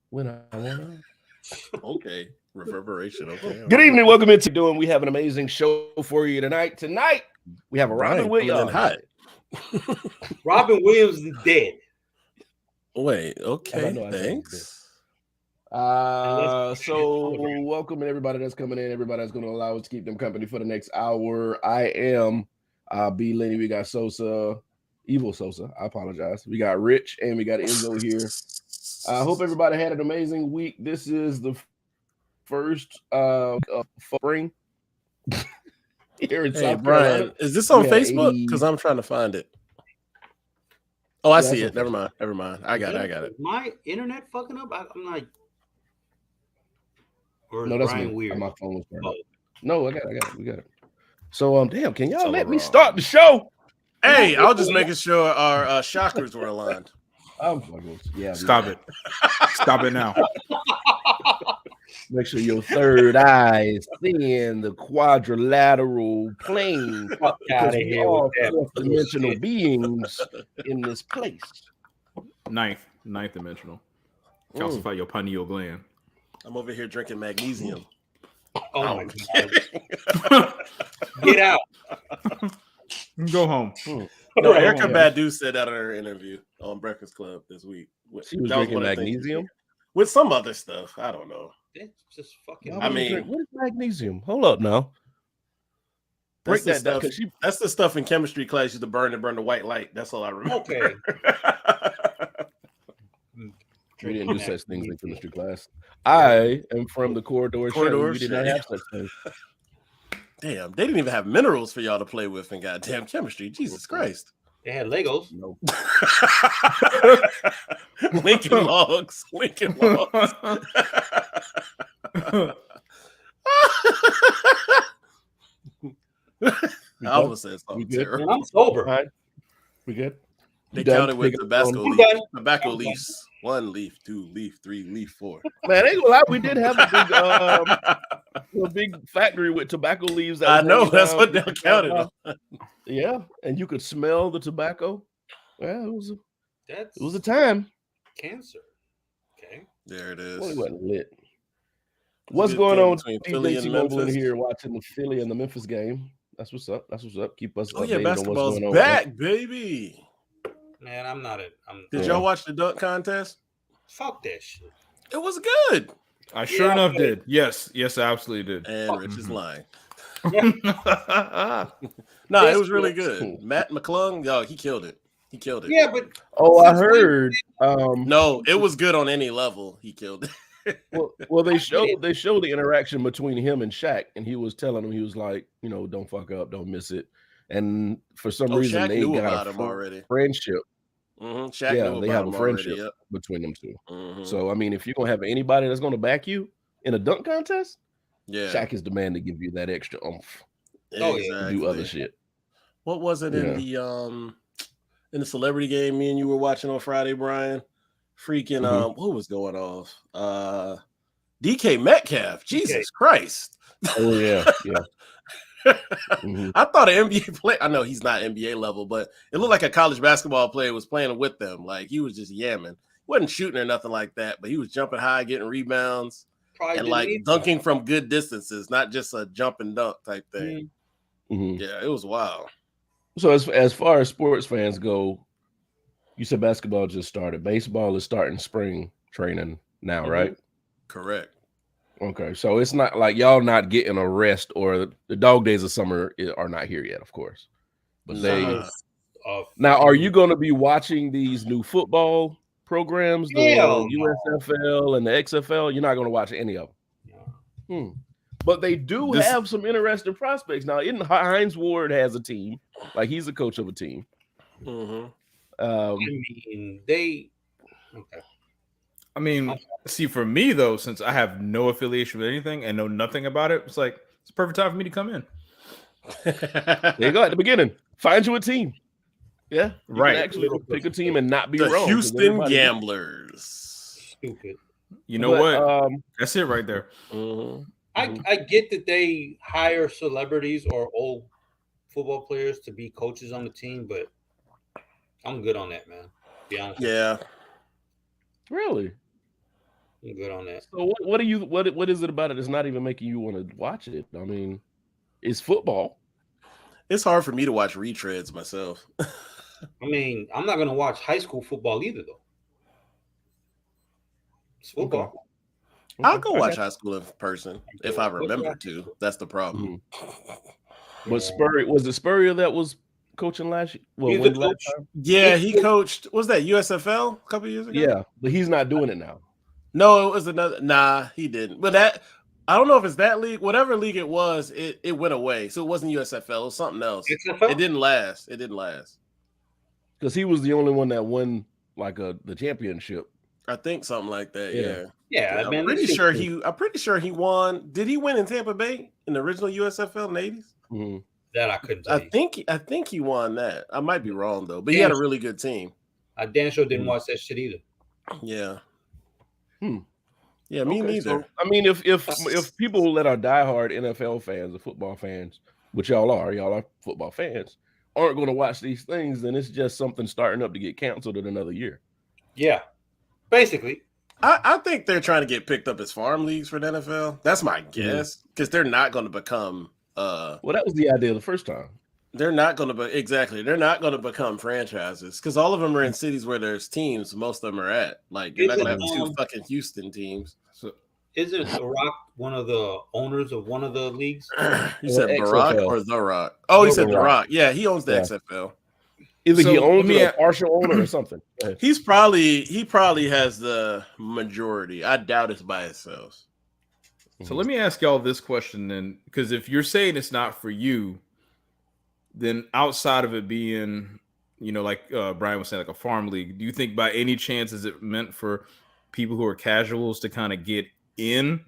when I wanna. Okay, reverberation. Okay, all Good right. evening, welcome into doing. We have an amazing show for you tonight. Tonight we have a Robin Brian coming in Williams. hot. Robin Williams is dead. Wait, I okay, know I said he's dead. thanks. So welcome and everybody that's coming in, everybody that's going to allow us to keep them company for the next hour. I am B Lenny. We got Sosa, Evil Sosa. I apologize. We got Rich and we got Enzo here. I hope everybody had an amazing week. This is the first spring here in Hey, South Brian, Carolina. is this on We had Facebook? 80 Because I'm trying to find it. Oh, I Yeah, see it's it. on Never mind. I got it. My internet fucking up. I'm like, or is No, that's Brian me. weird? My phone was turned Oh. up. No, I got it. We got it. So damn, can y'all Tell let her me wrong. start the show? Hey, I was just making sure our chakras were aligned. I'm fucking Stop it. Stop it now. Make sure your third eye is seeing the quadrilateral plane Fuck because outta we here are with that fourth dimensional bullshit. beings in this place. Ninth dimensional. Calcify your pineal gland. I'm over here drinking magnesium. Oh my god! Get out! Go home. No, Right. Erica Badu said that in her interview on Breakfast Club this week. She was That drinking one of the things she magnesium. did. With some other stuff. I don't know. That's just fucking. Why I would you mean- drink- what is magnesium? Hold up now. Break That's that down the because she. That's the stuff in chemistry class used to burn the white light. That's all I remember. Okay. We didn't do such things in chemistry class. I am from the corridor. Corridor We did not shade. have such things. Damn, they didn't even have minerals for y'all to play with in goddamn chemistry. Jesus Christ. They had Legos. No. Lincoln Logs. I almost said We something good? terrible. I'm sober. All right. We good? They You done? counted with Take it Tabasco home. I'm leaves. done. Tobacco I'm done. leaves. 1 leaf, 2 leaf, 3 leaf, 4. Man, ain't gonna lie, we did have a big factory with tobacco leaves. That I was know hanging that's down. what they counted on. Yeah, and you could smell the tobacco. Well, That's it was a time. cancer. Okay. There it is. Well, it wasn't lit. a What's good going game on? between Philly DJ and T-Mobile in Memphis. here watching the Philly and the Memphis game. That's what's up. Keep us Oh yeah, updated on what's basketball's going on. back, baby. Man, I'm not it. Did Yeah. y'all watch the dunk contest? Fuck that shit. It was good. I sure enough did. Yes, I absolutely did. And Rich is Mhm. lying. Yeah. No, This it was really was- good. Matt McClung, yo, he killed it. Yeah, but Oh, I Since when- heard. No, it was good on any level. He killed it. Well, they showed the interaction between him and Shaq, and he was telling him, he was like, don't fuck up, don't miss it. And for some reason, Shaq they knew got about a him already. friendship. Shaq Yeah, knew they about have a him friendship already. Yep. between them two. Mhm. So I mean, if you're gonna have anybody that's gonna back you in a dunk contest, Yeah, Shaq is the man to give you that extra oomph Oh, yeah. to exactly. do other shit. What was it in the celebrity game me and you were watching on Friday, Brian? Freaking Mhm. what was going off? DK Metcalf. Jesus Christ. Oh yeah, yeah. Mhm. I thought an NBA player. I know he's not NBA level, but it looked like a college basketball player was playing with them. Like he was just yamming. Wasn't shooting or nothing like that, but he was jumping high, getting rebounds, probably and didn't like need dunking from good distances, not just a jump and dunk type thing. Mhm. Yeah, it was wild. So as far as sports fans go, you said basketball just started. Baseball is starting spring training now, Mhm. right? Correct. Okay, so it's not like y'all not getting a rest, or the dog days of summer are not here yet, of course. But they Summer's now, are you going to be watching these new football programs, the Hell no. USFL and the XFL? You're not going to watch any of them. But they do have some interesting prospects now. Hines Ward has a team, like he's a coach of a team. Mm-hmm. I mean, they. Okay. I mean, see, for me though, since I have no affiliation with anything and know nothing about it, it's like it's a perfect time for me to come in. There you go at the beginning. Find you a team. Yeah, you right. can actually pick a team and not be The wrong. 'cause Houston everybody- Gamblers. Stupid. You know But, what? That's it right there. Mhm. I get that they hire celebrities or old football players to be coaches on the team, but I'm good on that, man. To be honest. Yeah. Really? I'm good on that. So what is it about it that's not even making you want to watch it? I mean, it's football. It's hard for me to watch retreads myself. I mean, I'm not going to watch high school football either, though. It's football. Okay. I'll go watch high school in person if I remember to. That's the problem. Mm-hmm. But was it Spurrier that was coaching last year? Well, He's the coach. Yeah, he coached. Was that USFL a couple years ago? Yeah, but he's not doing it now. No, it was another. Nah, he didn't. But that I don't know if it's that league. Whatever league it was, it went away. So it wasn't USFL. It was something else. XFL? It didn't last. It didn't last. Because he was the only one that won like the championship. I think something like that. Yeah. Yeah. Man, I'm pretty sure he won. Did he win in Tampa Bay in the original USFL in the 80s? Mm-hmm. That I couldn't tell you. I think he won that. I might be wrong though, but he had a really good team. I damn sure didn't watch that shit either. Yeah. Hmm. Yeah, me neither. So, I mean, if people that are diehard NFL fans or football fans, which y'all are football fans, aren't going to watch these things, then it's just something starting up to get canceled in another year. Yeah, basically. I think they're trying to get picked up as farm leagues for the NFL. That's my guess, because they're not going to become. Well, that was the idea the first time. They're not going to be exactly. They're not going to become franchises because all of them are in cities where there's teams. Most of them are at. Like you're not going to have two fucking Houston teams. So, isn't The Rock one of the owners of one of the leagues? You said Barack or The Rock? Oh, he said The Rock. Yeah, he owns the XFL. Either he owns it or partial owner or something. He probably has the majority. I doubt it's by itself. So let me ask y'all this question then, because if you're saying it's not for you, then outside of it being, like Brian was saying, like a farm league, do you think by any chance is it meant for people who are casuals to kind of get in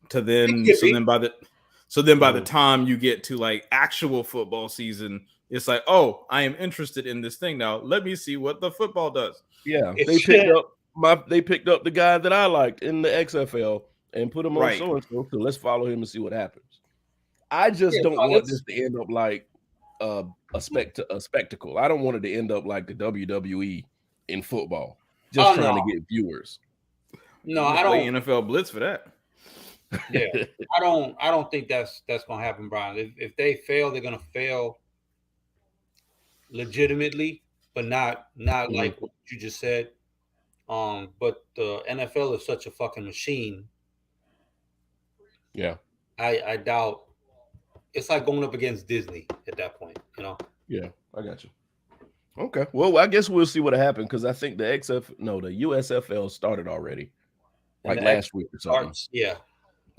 to then by the time you get to like actual football season, it's like, oh, I am interested in this thing now. Let me see what the football does. Yeah, they picked up the guy that I liked in the XFL and put him on so and so. So let's follow him and see what happens. I just don't want this to end up like a spectacle. I don't want it to end up like the WWE in football, just trying to get viewers. No, I don't. NFL Blitz for that. Yeah, I don't think that's gonna happen, Brian. If they fail, they're gonna fail legitimately, but not like what you just said. But the NFL is such a fucking machine. Yeah, I doubt. It's like going up against Disney at that point, Yeah, I got you. Okay, well, I guess we'll see what happens because I think the USFL started already, like last week or something. Yeah,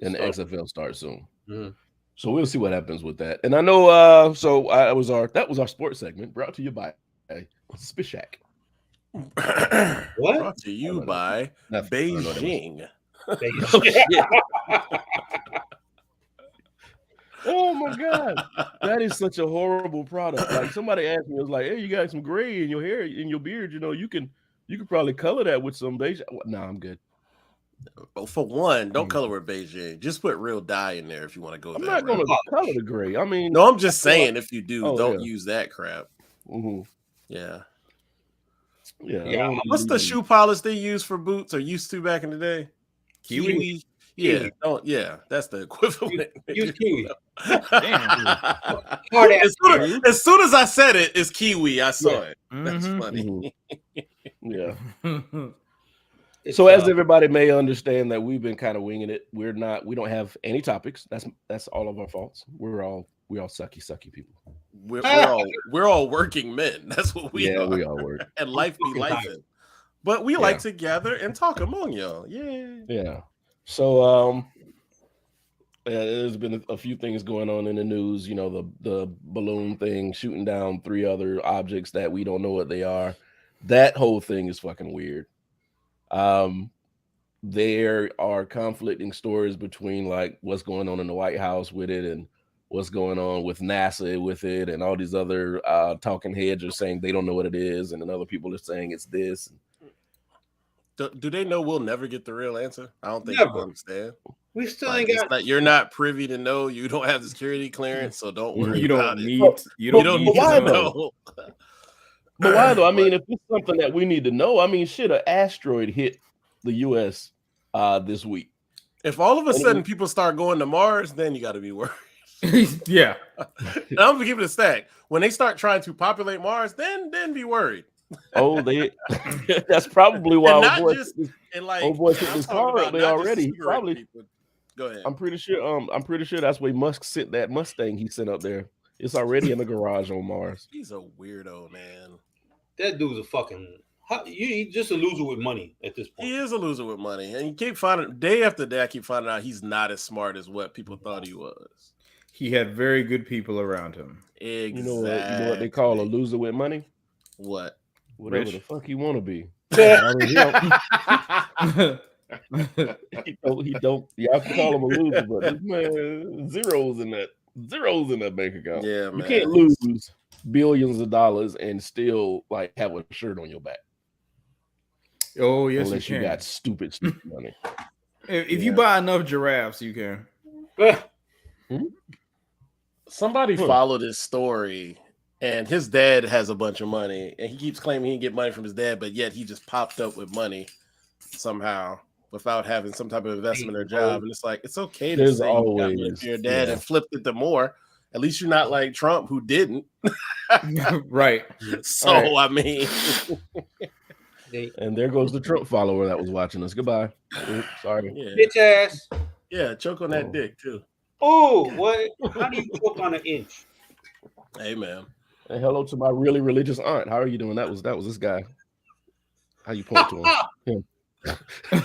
and the XFL starts soon. Mm-hmm. So we'll see what happens with that. And I know, that was our sports segment brought to you by Spit Shack. What? Brought to you by Beijing. Oh my God, that is such a horrible product. Like somebody asked me, it was like, "Hey, you got some gray in your hair, in your beard. You could probably color that with some beige." No, I'm good. Well, for one, don't color with Beijing. Just put real dye in there if you want to go. I'm not going to color the gray. I mean, no, I'm just saying if you do, don't use that crap. Mm-hmm. Yeah. What's the shoe polish they use for boots or used to back in the day? Kiwi. Yeah, that's the equivalent. Use Kiwi. As soon as I said it, it's Kiwi. I saw it. That's funny. Yeah. So as everybody may understand that we've been kind of winging it. We don't have any topics. That's all of our faults. we all sucky people. We're all working men. That's what we are. Yeah, we all work. And life be life. But we like to gather and talk among y'all. Yeah. Yeah. So there's been a few things going on in the news, the balloon thing, shooting down 3 other objects that we don't know what they are. That whole thing is fucking weird. There are conflicting stories between like what's going on in the White House with it and what's going on with NASA with it, and all these other talking heads are saying they don't know what it is, and then other people are saying it's this. Do they know we'll never get the real answer? I don't think people understand. We still ain't got. You're not privy to know. You don't have the security clearance, so don't worry. You don't need to know. But why though? I mean, if it's something that we need to know, I mean, shit, an asteroid hit the U.S. this week. If all of a sudden people start going to Mars, then you got to be worried. Yeah. And I'm gonna keep it a stack. When they start trying to populate Mars, then be worried. Oh, that's probably why And old not boy just took this, and like old boy took I'm this talking car up about there not just already. He cigarette probably, people. Go ahead. I'm pretty sure that's where Musk sent that Mustang he sent up there. It's already in the garage on Mars. He's a weirdo, man. That dude's a fucking. He's just a loser with money at this point. He is a loser with money, and you keep finding day after day. I keep finding out he's not as smart as what people thought he was. He had very good people around him. Exactly. You know what they call a loser with money? What? Whatever Rich. the fuck you want to be. He don't. Y'all can call him a loser, but this man zeros in that bank account. Yeah, You man. can't lose billions of dollars and still like have a shirt on your back. Oh, yes, Unless you you can. got stupid money. If you buy enough giraffes, you can. Somebody followed his story, and his dad has a bunch of money, and he keeps claiming he can get money from his dad, but yet he just popped up with money somehow without having some type of investment or job. And it's like, it's okay to There's say you got money always- from your dad yeah. and flipped it to more. At least you're not like Trump, who didn't. Right. So, Right. I mean, And there goes the Trump follower that was watching us. Goodbye. Oops, sorry. yeah, Bitch ass. yeah, choke on that Oh. dick too. Oh, what? How do you choke on an inch? Hey, man. And hello to my really religious aunt. How are you doing? That was this guy. How you point to him?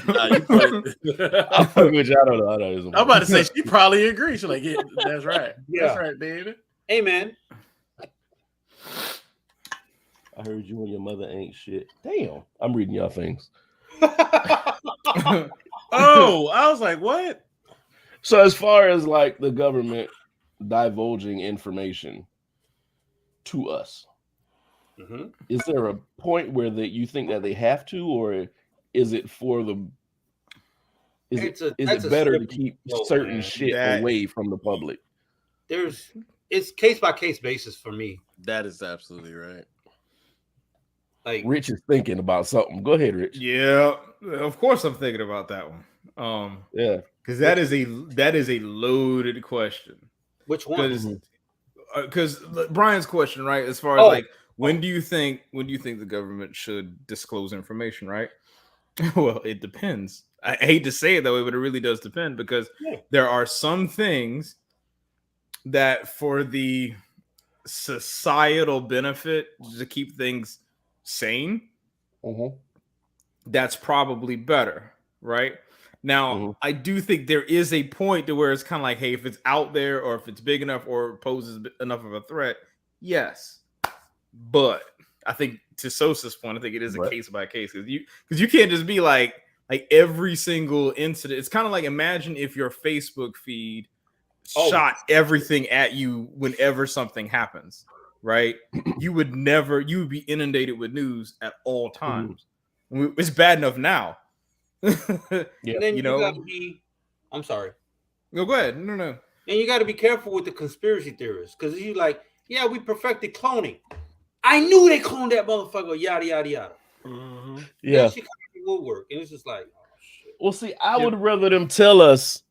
Nah, you put it- I'm fucking with you. I don't know. I'm about to say she probably agrees. She's like, yeah, that's right. Yeah. That's right, baby. Hey, man. I heard you and your mother ain't shit. Damn. I'm reading y'all things. Oh, I was like, what? So as far as like the government divulging information to us, Mhm. is there a point where that you think that they have to, or is it for the? Is That's it a better to slippery keep slope, certain man. shit That- away from the public? It's case by case basis for me. That is absolutely right. Like, Rich is thinking about something. Go ahead, Rich. Yeah, of course I'm thinking about that one. Yeah. Because that is a loaded question. which one? Because Brian's question, right? As far as like when do you think the government should disclose information, right? Well, it depends. I hate to say it that way, but it really does depend, because there are some things that for the societal benefit to keep things sane, that's probably better, right? Now, I do think there is a point to where it's kind of like, hey, if it's out there or if it's big enough or poses enough of a threat, yes. But I think to Sosa's point, I think it is a case by case, because you can't just be like every single incident. It's kind of like, imagine if your Facebook feed shot everything at you whenever something happens, right? You would be inundated with news at all times. It's bad enough now. And then you know, gotta be. I'm sorry. No, go ahead. No. And you got to be careful with the conspiracy theorists, because you like, yeah, we perfected cloning. I knew they cloned that motherfucker. Yada yada yada. Yeah. She comes to woodwork, and it's just like, oh shit. Well, see, I would rather them tell us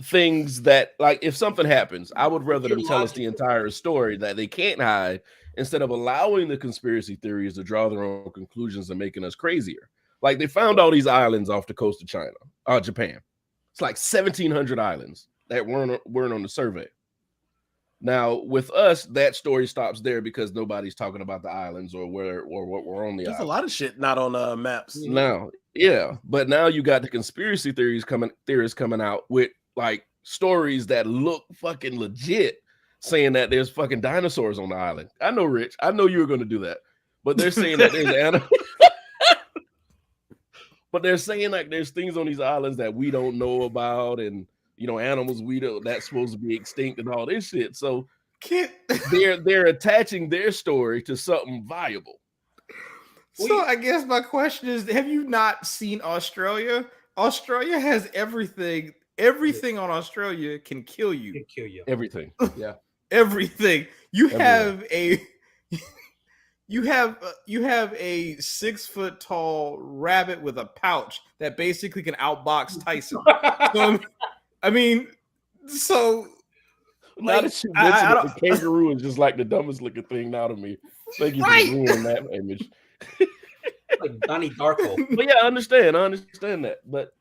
things that, like, if something happens, I would rather them tell us the entire story that they can't hide, instead of allowing the conspiracy theories to draw their own conclusions and making us crazier. Like, they found all these islands off the coast of Japan. It's like 1,700 islands that weren't on the survey. Now, with us, that story stops there because nobody's talking about the islands or what we're on the There's island. a lot of shit not on maps. Now, but now you got the conspiracy theories coming out with like stories that look fucking legit, saying that there's fucking dinosaurs on the island. I know, Rich. I know you were going to do that, but they're saying that there's animals. But they're saying like there's things on these islands that we don't know about, and animals that's supposed to be extinct and all this shit. So they're attaching their story to something viable. So I guess my question is, have you not seen Australia? Australia has everything. Everything on Australia can kill you. Everything. Yeah. Everything. You have You have a 6 foot tall rabbit with a pouch that basically can outbox Tyson. So, I mean, so Now like, that you mentioned it, the kangaroo is just like the dumbest looking thing now to me. Thank you for ruining that image. Like Donnie Darko. But yeah, I understand that. But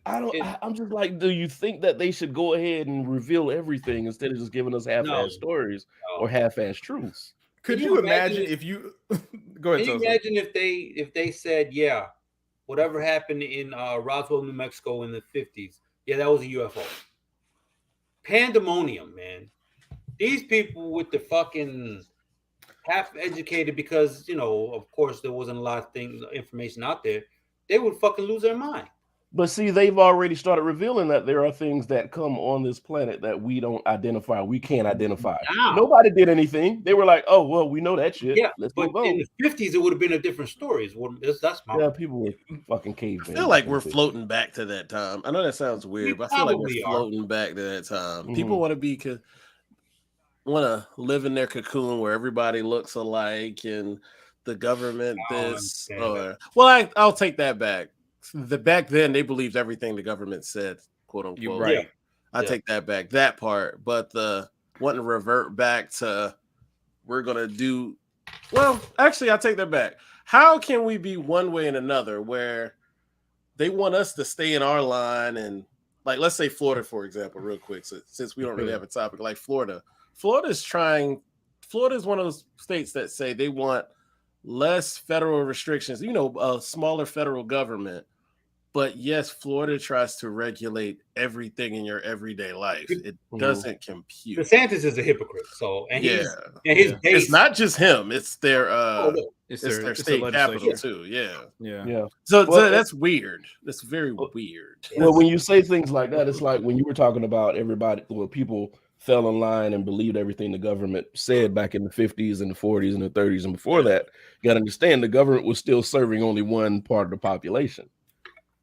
I'm just like, do you think that they should go ahead and reveal everything instead of just giving us half-assed stories or half-assed truths? Could you imagine if you go ahead? Can you imagine if they said, yeah, whatever happened in Roswell, New Mexico in the 50s, yeah, that was a UFO. Pandemonium, man. These people with the fucking half-educated, because of course there wasn't a lot of information out there, they would fucking lose their mind. But see, they've already started revealing that there are things that come on this planet that we don't identify. We can't identify. Nobody did anything. They were like, "Oh, well, we know that shit. Yeah, let's but move on." In the 50s, it would have been a different story. That's my people were fucking cavemen. I feel like we're floating back to that time. I know that sounds weird, but I feel like we're floating back to that time. Mm-hmm. People want to live in their cocoon where everybody looks alike and the government I'll take that back. Back then they believed everything the government said, quote unquote. You're right. I take that back, that part. But the wanting to revert back to we're gonna do actually I take that back. How can we be one way and another where they want us to stay in our line and like let's say Florida, for example, real quick, since we don't really have a topic like Florida. Florida is one of those states that say they want less federal restrictions, a smaller federal government. But yes, Florida tries to regulate everything in your everyday life. It doesn't compute. DeSantis is a hypocrite. So his base, it's not just him. It's their it's their state capital too. Yeah. So that's weird. That's very weird. Well, when you say things like that, it's like when you were talking about people fell in line and believed everything the government said back in the 50s and the 40s and the 30s and before that. You got to understand the government was still serving only one part of the population.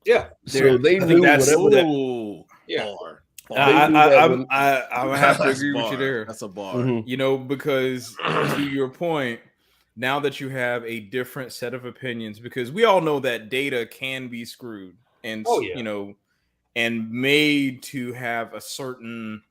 Yeah. So they knew whatever I would have to agree with you there. That's a bar. Mm-hmm. Because to your point, now that you have a different set of opinions, because we all know that data can be screwed and and made to have a certain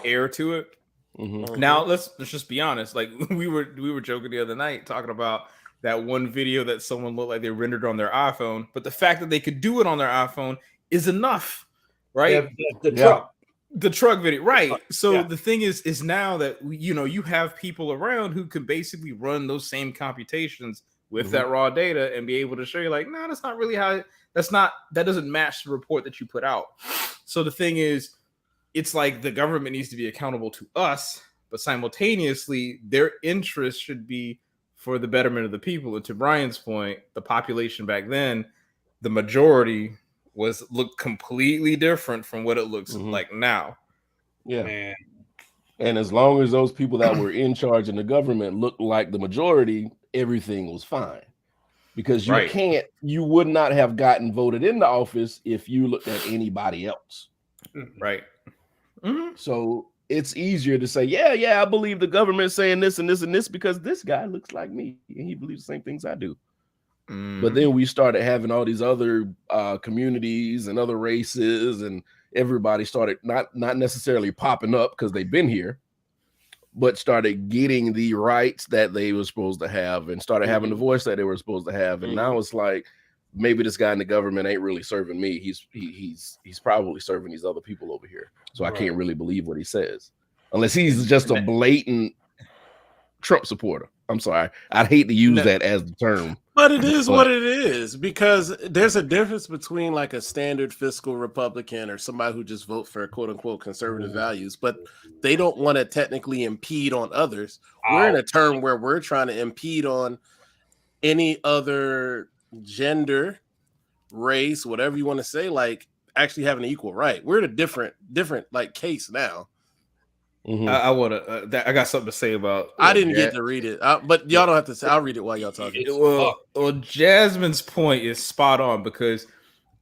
air to it. Mm-hmm. Now let's just be honest. Like we were joking the other night talking about that one video that someone looked like they rendered on their iPhone, but the fact that they could do it on their iPhone is enough, right? The truck video, right? So the thing is now that you have people around who can basically run those same computations with that raw data and be able to show you like, no, that's not really how. That doesn't match the report that you put out. So the thing is, it's like the government needs to be accountable to us, but simultaneously their interest should be for the betterment of the people. And to Brian's point, the population back then, the majority looked completely different from what it looks like now. Yeah. Man. And as long as those people that were in charge in the government looked like the majority, everything was fine. Because you would not have gotten voted into office if you looked at anybody else. Right. Mm-hmm. So it's easier to say, I believe the government saying this and this and this because this guy looks like me and he believes the same things I do. But then we started having all these other communities and other races, and everybody started not necessarily popping up because they've been here, but started getting the rights that they were supposed to have and started having the voice that they were supposed to have. And now it's like, maybe this guy in the government ain't really serving me. He's probably serving these other people over here. So I can't really believe what he says, unless he's just a blatant Trump supporter. I'm sorry, I'd hate to use that as the term, but it is what it is, because there's a difference between like a standard fiscal Republican or somebody who just vote for quote unquote conservative values, but they don't want to technically impede on others. We're in a term where we're trying to impede on any other gender, race, whatever you want to say, like actually having an equal right. We're in a different like case now. I want to. I got something to say about. I didn't get to read it, but y'all don't have to say. I'll read it while y'all talking. Well, Jasmine's point is spot on, because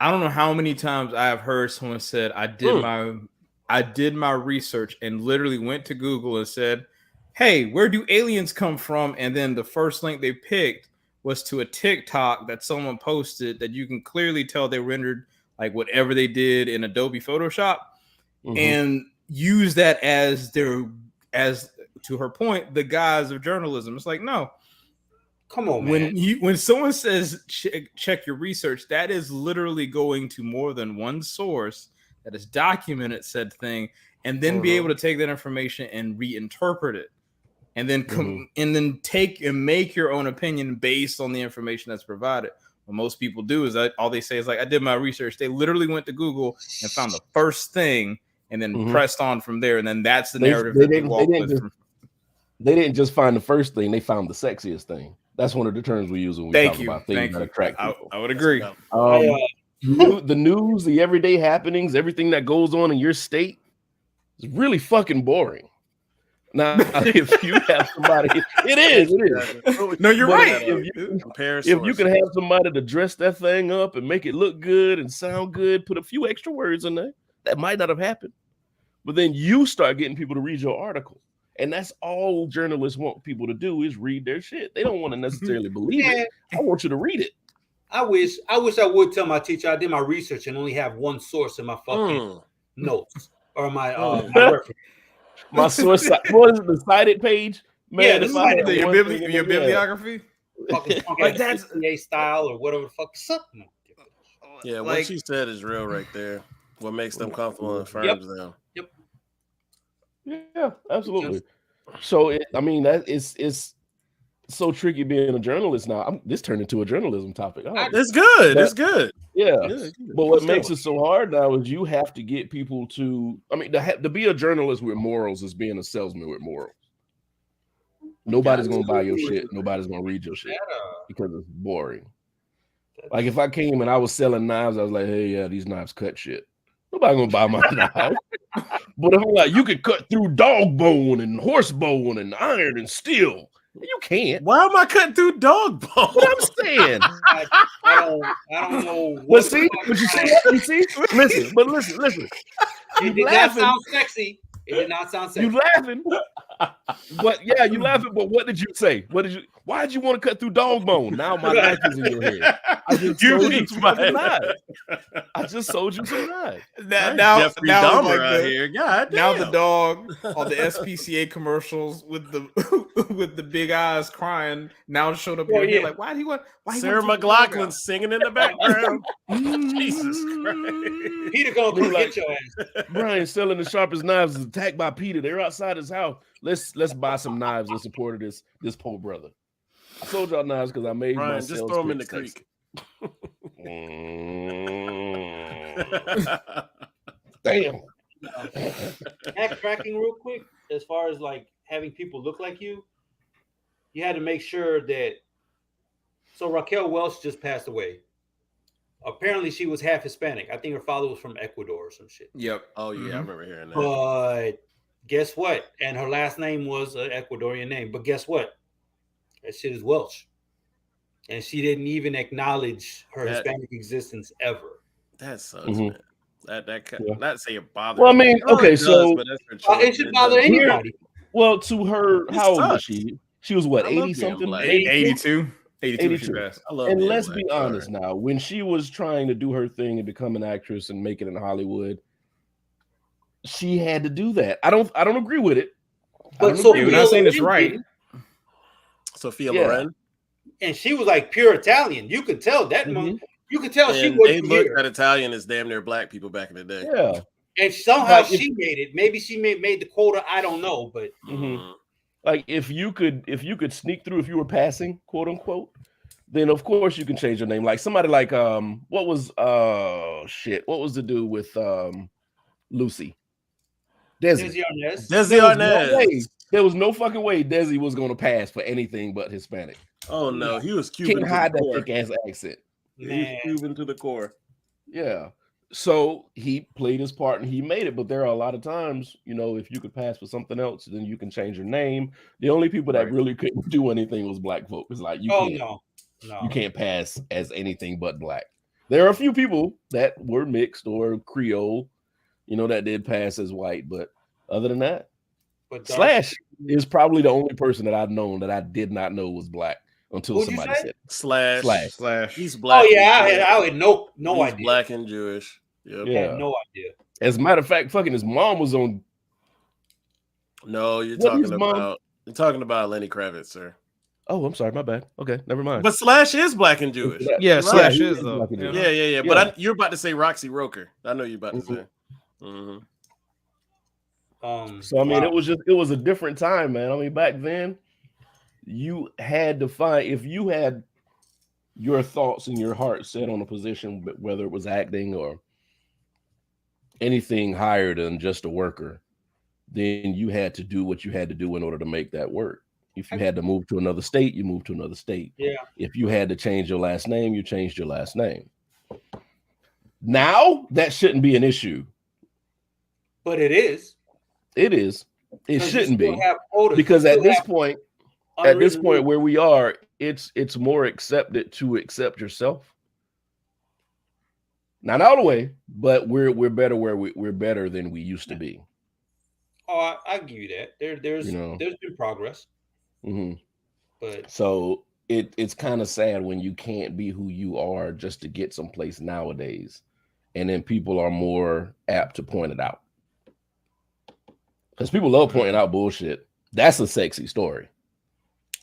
I don't know how many times I have heard someone said I did my research and literally went to Google and said, hey, where do aliens come from? And then the first link they picked was to a TikTok that someone posted that you can clearly tell they rendered like whatever they did in Adobe Photoshop, and use that as to her point, the guise of journalism. It's like, no. Come on, man. When someone says check your research, that is literally going to more than one source that has documented said thing, and then be able to take that information and reinterpret it, and then and then take and make your own opinion based on the information that's provided. What most people do is that all they say is like, I did my research. They literally went to Google and found the first thing and then pressed on from there, and then that's the narrative they didn't just find the first thing, they found the sexiest thing. That's one of the terms we use when we talk about things that attract people. I would agree. The news, the everyday happenings, everything that goes on in your state is really fucking boring. Now, if you have somebody, it is. No, you're right. If you can have somebody to dress that thing up and make it look good and sound good, put a few extra words in there, that might not have happened. But then you start getting people to read your article. And that's all journalists want people to do is read their shit. They don't want to necessarily believe it. I want you to read it. I wish I would tell my teacher I did my research and only have one source in my fucking notes or my reference. My source. What is it, the cited page? Man, your bibliography. Fucking like that's a style or whatever the fuck. Something. Yeah, what she said is real right there. What makes them comfortable and affirms them. Yeah, absolutely. So it's so tricky being a journalist now. This turned into a journalism topic. It's good. It's good. Yeah. But what makes it so hard now is you have to get people to. I mean, to be a journalist with morals is being a salesman with morals. Nobody's gonna buy your shit. Nobody's gonna read your shit because it's boring. Like if I came and I was selling knives, I was like, hey, yeah, these knives cut shit. Nobody gonna buy my knife. But if I'm like, you can cut through dog bone and horse bone and iron and steel. You can't. Why am I cutting through dog bone? What I'm saying. I don't know. But see, you see, listen. It did not sound sexy. It did not sound sexy. You laughing. But yeah, you laughing. But what did you say? Why did you want to cut through dog bone? Now my knife is in your head. I just sold you some knives. Now Jeffrey Dahmer out here. God damn. Now the dog on the SPCA commercials with the big eyes crying now showed up here. Like, why do you want? Sarah McLachlan singing in the background. Jesus Christ. Peter gonna come get your ass. Brian selling the sharpest knives is attacked by Peter. They're outside his house. Let's buy some knives in support of this poor brother. I sold y'all knives because I made Brian, my just throw them in the sexy. creek. Damn. Backtracking real quick, as far as like having people look like you had to make sure that. So Raquel Welch just passed away. Apparently, she was half Hispanic. I think her father was from Ecuador or some shit. Yep. Oh yeah, I remember hearing that. But guess what? And her last name was an Ecuadorian name. But guess what? That shit is Welch. And she didn't even acknowledge her Hispanic existence ever. That sucks, man. Not say it bothers. Well, I mean, okay, so it should bother anybody. Well, to her, how old was she? She was what, 80 something? 82. 82 she passed. And let's be honest now, when she was trying to do her thing and become an actress and make it in Hollywood, she had to do that. I don't agree with it. But we're not saying it's right. Sophia Loren. And she was like pure Italian. You could tell that you could tell she wasn't they looked at Italian as damn near black people back in the day. Yeah. And somehow she made it. Maybe she made the quota. I don't know, but like if you could sneak through if you were passing, quote unquote, then of course you can change your name. Like somebody like what was the dude with Lucy? Desi Arnaz. There was no fucking way Desi was going to pass for anything but Hispanic. Oh no, he was Cuban. Can't hide that thick ass accent. He was Cuban to the core. Yeah. So he played his part and he made it. But there are a lot of times, if you could pass for something else, then you can change your name. The only people that really couldn't do anything was black folk. It's like you can't pass as anything but black. There are a few people that were mixed or Creole, that did pass as white. But other than that, but Slash is probably the only person that I've known that I did not know was black until Who'd you somebody say? said it. Slash. He's black. Oh yeah, I had no He's idea. black and Jewish. Yep. I had no idea. As a matter of fact, fucking his mom was on. No, you're What his talking about Lenny Kravitz, sir. Oh, I'm sorry, my bad. Okay, never mind. But Slash is black and Jewish. Yeah, Slash is though. Yeah. But you're about to say Roxy Roker. I know you're about to say. Mm-hmm. So I mean, it was a different time, man. I mean, back then, you had to find, if you had your thoughts in your heart set on a position, whether it was acting or anything higher than just a worker, then you had to do what you had to do in order to make that work. If you had to move to another state, you moved to another state. Yeah. If you had to change your last name, you changed your last name. Now that shouldn't be an issue. But it is. It is. It shouldn't be, because at this point where we are, it's more accepted to accept yourself. Not all the way, but we're better where we're better than we used to be. Oh, I give you that. There's been progress. Mm-hmm. But so it's kind of sad when you can't be who you are just to get someplace nowadays, and then people are more apt to point it out. Because people love pointing out bullshit. That's a sexy story.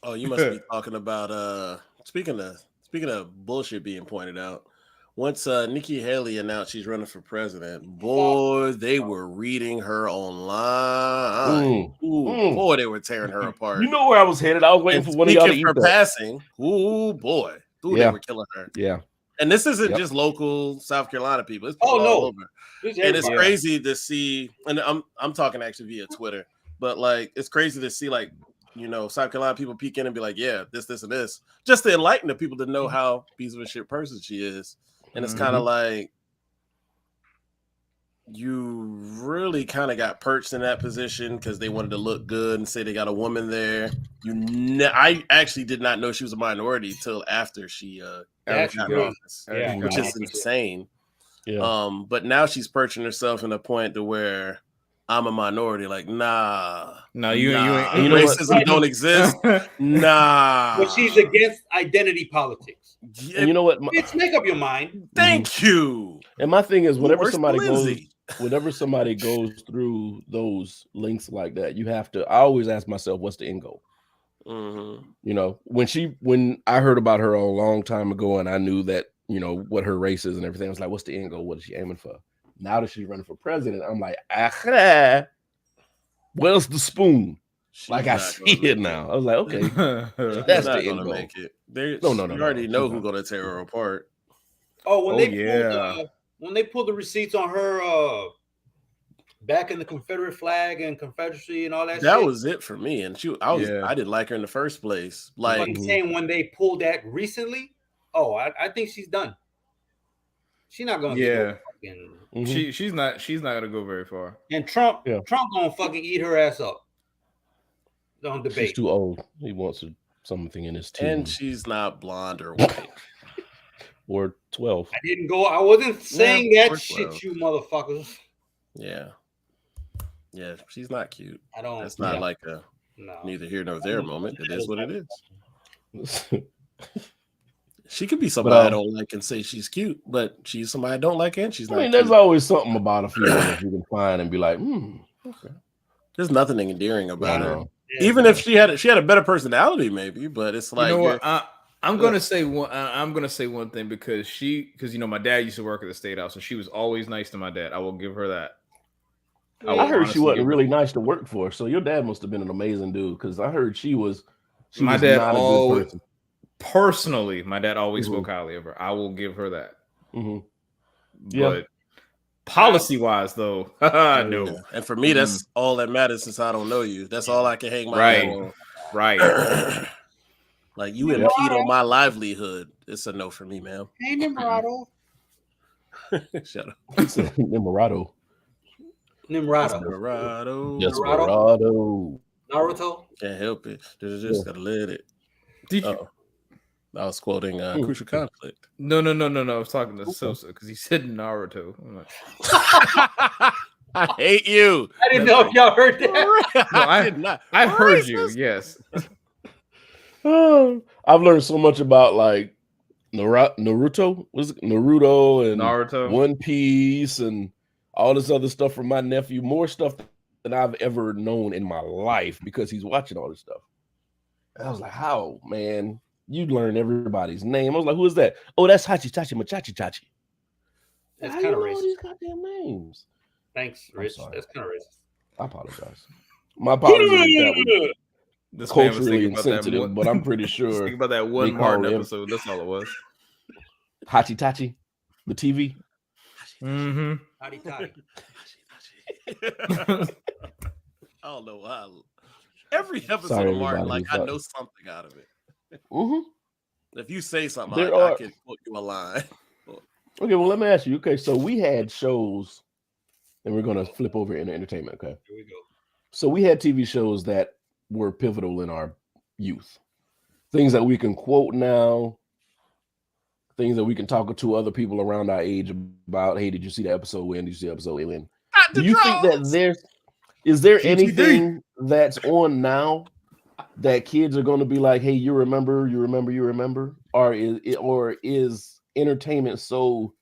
Oh, you must be talking about speaking of bullshit being pointed out. Once Nikki Haley announced she's running for president, boy, they were reading her online. Boy, they were tearing her apart. You know where I was headed? I was waiting for one of y'all to eat her that. passing. Ooh, boy. They were killing her. Yeah. And this isn't just local South Carolina people. It's people all over. And it's crazy to see, and I'm talking actually via Twitter, but like it's crazy to see, like, you know, South Carolina people peek in and be like, yeah, this, and this, just to enlighten the people to know how piece of a shit person she is. And it's kind of like you really kind of got perched in that position because they wanted to look good and say they got a woman there. I actually did not know she was a minority till after she got in office, which is insane. Yeah. But now she's perching herself in a point to where I'm a minority. Like, nah, you racism don't exist. Nah. But she's against identity politics. Yeah. And you know what? It's make up your mind. Thank you. And my thing is, whenever somebody goes through those links like that, I always ask myself, what's the end goal? Mm-hmm. You know, when I heard about her a long time ago, and I knew that, you know, what her race is and everything, I was like, what's the end goal? What is she aiming for? Now that she's running for president, I'm like, where's the spoon? I see it now. I was like, okay, that's the end goal. Make it. No. You already know who's going to tear her apart. Oh, when they pulled the receipts on her back in the Confederate flag and Confederacy and all that. That was it for me. And I didn't like her in the first place. Like, I'm saying, when they pulled that recently, I think she's done. She's not going to get fucking. She's not going to go very far. And Trump going to fucking eat her ass up. On debate. She's too old. He wants something in his team. And she's not blonde or white. Or 12. I wasn't saying that shit, you motherfuckers. Yeah. Yeah, she's not cute. It's not like a neither here nor there moment. It is what it is. She could be somebody I don't like and say she's cute, but she's somebody I don't like and she's not. I mean, there's always something about a female that you can find and be like, okay. There's nothing endearing about her. Yeah, even if she had a better personality, maybe, but it's like, you know what? I'm gonna say one thing because you know, my dad used to work at the State House and she was always nice to my dad. I will give her that. I heard she wasn't really nice to work for, so your dad must have been an amazing dude because I heard she was not a good person. Personally, my dad always spoke highly of her. I will give her that. Mm-hmm. But policy-wise, though, no. And for me, that's all that matters since I don't know you. That's all I can hang my head on. Right. Like, you impede on my livelihood. It's a no for me, ma'am. Hey, Nimrado. Shut up. Nimrado. Naruto. Can't help it. Just gotta let it. I was quoting Crucial Conflict. No. I was talking to Sosa because he said Naruto. I'm I hate you. I didn't know if y'all heard that. No, I did not. I heard you. Yes. I've learned so much about like Naruto, was it Naruto and Naruto, One Piece, and all this other stuff from my nephew. More stuff than I've ever known in my life because he's watching all this stuff. And I was like, "How, man? You learn everybody's name?" I was like, "Who is that? Oh, that's Hachi Machachi Chachi." That's How kind of you know all racist. these goddamn names? Thanks, Rich. That's kind of racist. I apologize. My apologies if that was this man was culturally thinking about insensitive, that one, but I'm pretty sure. Think about that one Martin episode. That's all it was. Hachi Tachi, the TV. Mm-hmm. Howdy toddy. I don't know why. Every episode Sorry, of Martin, everybody, like I know something out of it. Mm-hmm. If you say something, There I are- can quote you a line. Okay, well, let me ask you. Okay, so we had shows, and we're going to flip over into entertainment. Okay, Here we go. so we had TV shows that were pivotal in our youth, things that we can quote now, things that we can talk to other people around our age about. Hey, did you see the episode when? Did you see the episode when? Do you think that is there anything that's on now that kids are going to be like, hey, you remember, or is entertainment so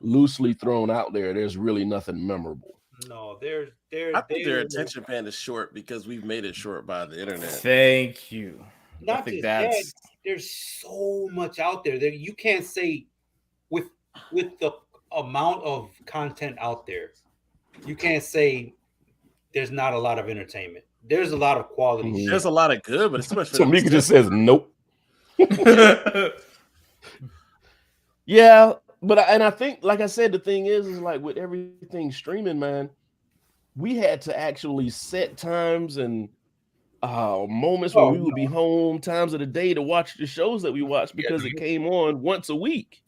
loosely thrown out there? There's really nothing memorable. No, I think their attention span is short because we've made it short by the internet. Thank you. Not just that. There's so much out there that you can't say with the amount of content out there. You can't say there's not a lot of entertainment. There's a lot of quality. Mhm. There's a lot of good, but it's too much for So them Mika to just say. says nope. Yeah, but I think, like I said, the thing is like with everything streaming, man, we had to actually set times and moments when we would be home, times of the day to watch the shows that we watched because it came on once a week.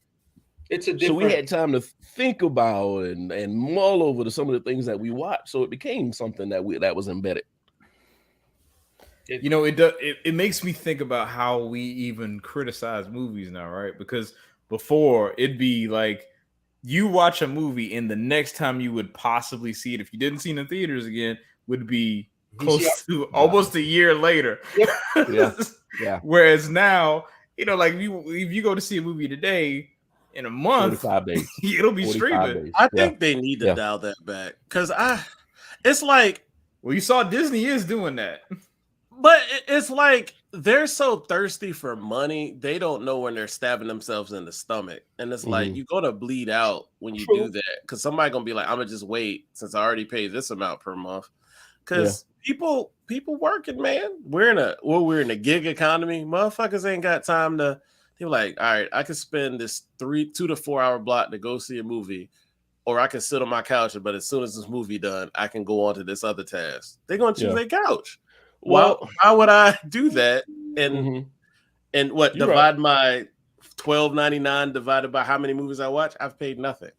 It's a different. So we had time to think about and mull over some of the things that we watched. So it became something that was embedded. You know, it makes me think about how we even criticize movies now, right? Because before it'd be like you watch a movie and the next time you would possibly see it, if you didn't see it in theaters again, would be close to almost a year later. Yeah. Whereas now, you know, like if you go to see a movie today, in a month, 45 days. It'll be streaming. Days. I think they need to dial that back because it's like, well, you saw Disney is doing that, but it's like they're so thirsty for money, they don't know when they're stabbing themselves in the stomach, and it's like you're gonna bleed out when you do that because somebody gonna be like, I'm gonna just wait since I already paid this amount per month because people working, man. We're in a gig economy. Motherfuckers ain't got time to. They're like, all right, I can spend this 2 to 4 hour block to go see a movie, or I can sit on my couch, but as soon as this movie done, I can go on to this other task. They're gonna choose their couch. Well, why would I do that? And what divide my $12.99 divided by how many movies I watch? I've paid nothing.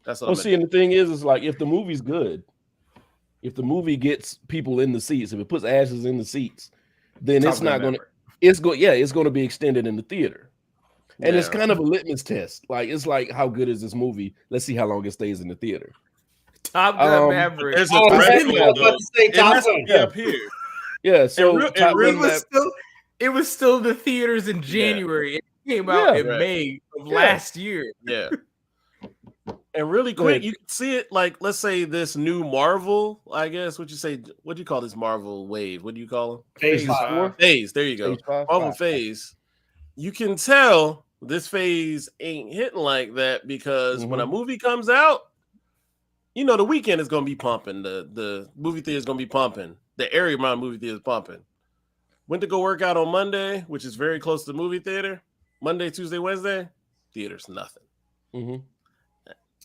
That's what. See, and the thing is like if the movie's good, if the movie gets people in the seats, if it puts asses in the seats, then it's not going to. It's going to be extended in the theater. And it's kind of a litmus test. Like, it's like, how good is this movie? Let's see how long it stays in the theater. Top Gun Maverick. There's a threshold. It has to be up here. Yeah, so it was still the theaters in January. It came out in May of last year. Yeah. And really quick, you can see it like, let's say this new Marvel, I guess, what do you call this Marvel wave? What do you call them? Phase 5. Phase, there you go. Marvel phase. You can tell this phase ain't hitting like that because when a movie comes out, you know, the weekend is going to be pumping. The movie theater is going to be pumping. The area around movie theater is pumping. Went to go work out on Monday, which is very close to the movie theater. Monday, Tuesday, Wednesday, theater's nothing.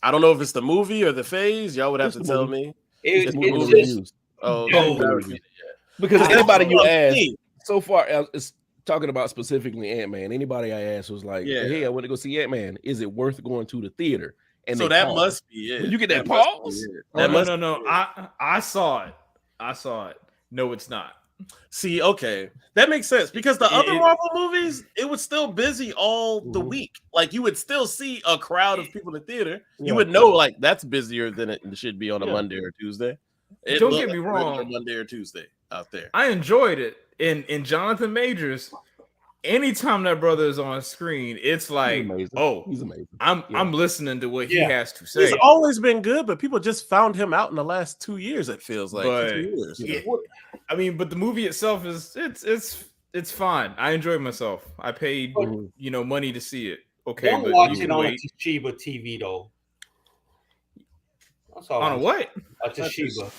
I don't know if it's the movie or the phase. Y'all would have to tell me. It's just, because anybody you ask so far is talking about specifically Ant-Man. Anybody I asked was like, hey, I want to go see Ant-Man. Is it worth going to the theater? And so that must be it. When you get that pause? No. I saw it. No, it's not. See, okay, that makes sense because the other Marvel movies, it was still busy all the week. Like you would still see a crowd of people in the theater. You would know like that's busier than it should be on a Monday or Tuesday. Don't get me wrong, Monday or Tuesday out there. I enjoyed it. In Jonathan Majors, anytime that brother is on screen, it's like, he's amazing. I'm listening to what he has to say. He's always been good, but people just found him out in the last 2 years. It feels like 2 years. I mean, but the movie itself is it's fine. I enjoyed myself. I paid money to see it. Okay, don't but watch it on a Toshiba TV though. That's all. On a what? A Toshiba.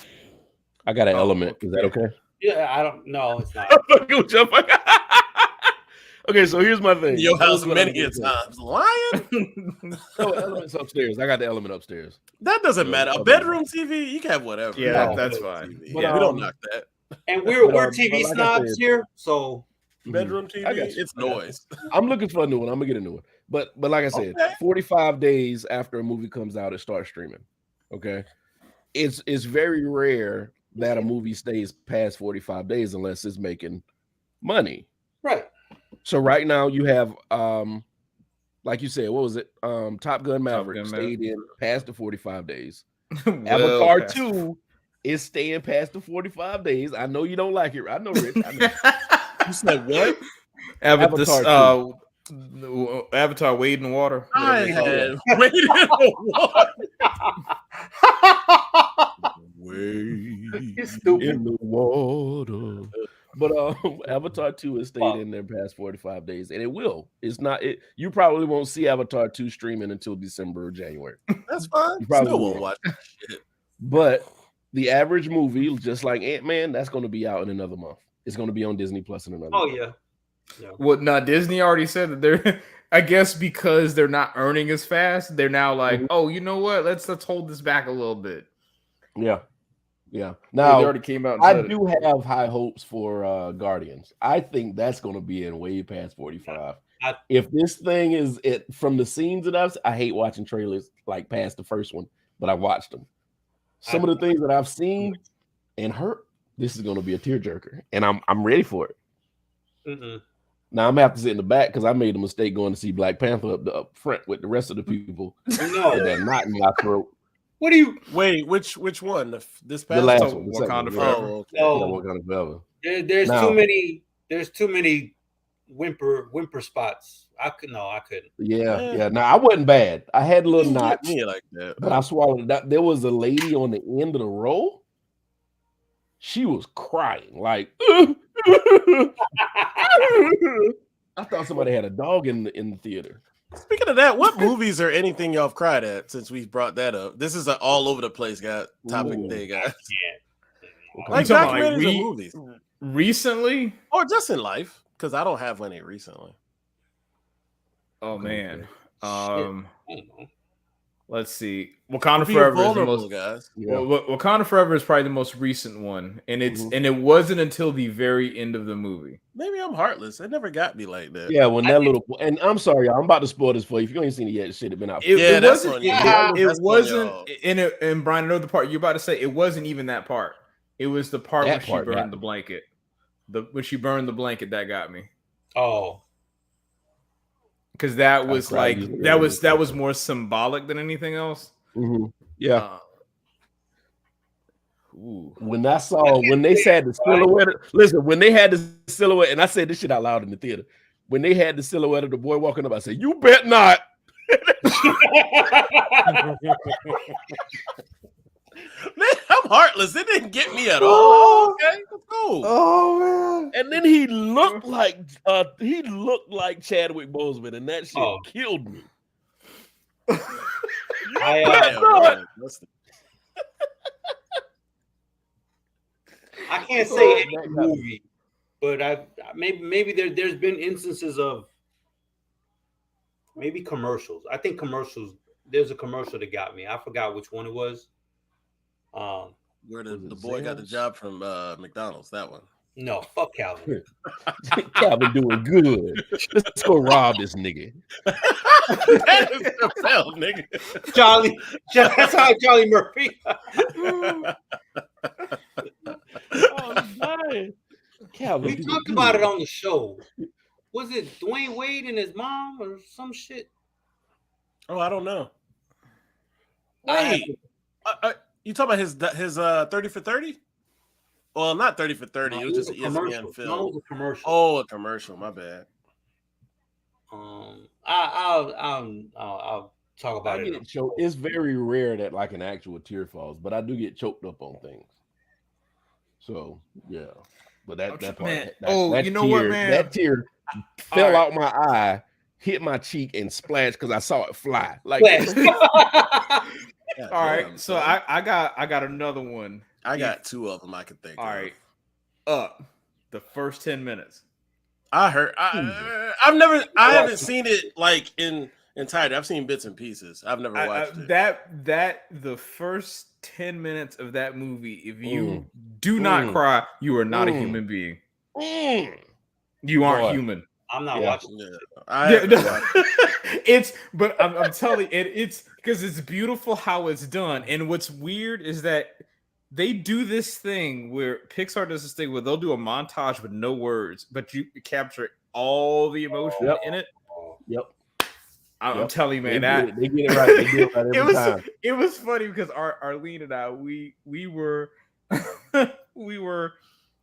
I got an Element. Is that okay? Yeah, I don't know. It's not. Okay, so here's my thing. Your house many times. Lion? So Element's upstairs. I got the Element upstairs. That doesn't matter. A bedroom TV, you can have whatever. Yeah, that's fine. Yeah, we don't knock that. And we're TV snobs here, so bedroom TV, it's noise. I'm looking for a new one. I'm gonna get a new one. But like I said, 45 days after a movie comes out, it starts streaming. Okay. It's very rare that a movie stays past 45 days unless it's making money. Right. So right now you have like you said, what was it? Top Gun Maverick stayed in past the 45 days. Avatar 2 is staying past the 45 days. I know you don't like it. I know, Rich. I know. You said what? Avatar Wade in the Water. I had Wade in the Water. Wade in the water. But Avatar 2 has stayed in there past 45 days, and it will. It's not it. You probably won't see Avatar 2 streaming until December or January. That's fine. You probably still won't watch that shit. But the average movie, just like Ant-Man, that's going to be out in another month. It's going to be on Disney Plus in another month. Yeah. Well, now Disney already said that they're. I guess because they're not earning as fast, they're now like, oh, you know what? Let's hold this back a little bit. Yeah. Now they already came out. I do have high hopes for Guardians. I think that's going to be in way past 45. If this thing is it from the scenes that I hate watching trailers like past the first one, but I watched them. Some of the things that I've seen and heard, this is going to be a tearjerker, and I'm ready for it. Now I'm gonna have to sit in the back because I made a mistake going to see Black Panther up front with the rest of the people. No, they're not in my throat. What do you wait? Which one? This past the last one, Wakanda Forever. Wakanda Forever. There's too many whimper spots. I couldn't. Yeah. No, I wasn't bad. I had a little notch, like that, but I swallowed it. There was a lady on the end of the row. She was crying like. I thought somebody had a dog in the theater. Speaking of that, what movies or anything y'all have cried at since we brought that up? This is an all over the place topic day, guys. Yeah. Like documentaries or movies. Recently? Or just in life, because I don't have any recently. Oh man. Let's see. Wakanda Forever is the most, guys. Wakanda Forever is probably the most recent one, and and it wasn't until the very end of the movie. Maybe I'm heartless. It never got me like that. Yeah, when and I'm sorry, y'all, I'm about to spoil this for you. If you ain't seen it yet, it should have been out. It wasn't. And Brian, I know the part you're about to say. It wasn't even that part. It was the part when she burned the blanket. When she burned the blanket, that got me. Oh. Because that was like that was more symbolic than anything else. Yeah. When I saw when they had the silhouette, listen, when they had the silhouette, and I said this shit out loud in the theater. When they had the silhouette of the boy walking up, I said, "You bet not." Man, I'm heartless. It didn't get me at all. Okay, let's go. Oh man! And then he looked like Chadwick Boseman, and that shit killed me. I can't say any movie, but maybe there's been instances of maybe commercials. I think commercials. There's a commercial that got me. I forgot which one it was. Where the boy got the job from McDonald's, that one. No, fuck Calvin. Calvin doing good. Let's go rob this nigga. That is the hell, nigga. Charlie. That's how Charlie Murphy. Oh, We talked about it on the show. Was it Dwayne Wade and his mom or some shit? Oh, I don't know. Wait, you talking about his 30 for 30? Well, not 30 for 30. No, it was just a an commercial. ESPN film. No, it was a commercial. Oh, a commercial. My bad. I'll talk about I it. get choked. It's very rare that like an actual tear falls, but I do get choked up on things. So yeah, but that part. Man. That you know tear, what, man? That tear fell out my eye, hit my cheek, and splashed because I saw it fly. Like, all right. So I got another one. I got two of them I can think of. All right. Up the first 10 minutes. I heard. I haven't seen it like in entirety. I've seen bits and pieces. I've never watched it. The first 10 minutes of that movie, if you do not cry, you are not a human being. You aren't human. I'm not watching it. But I'm telling you, it's because it's beautiful how it's done. And what's weird is that they do this thing where Pixar does this thing where they'll do a montage with no words, but you capture all the emotion in it. Yep. I'm telling you, man, they get it right. They get it right every time. It was funny because Arlene and I, we were we were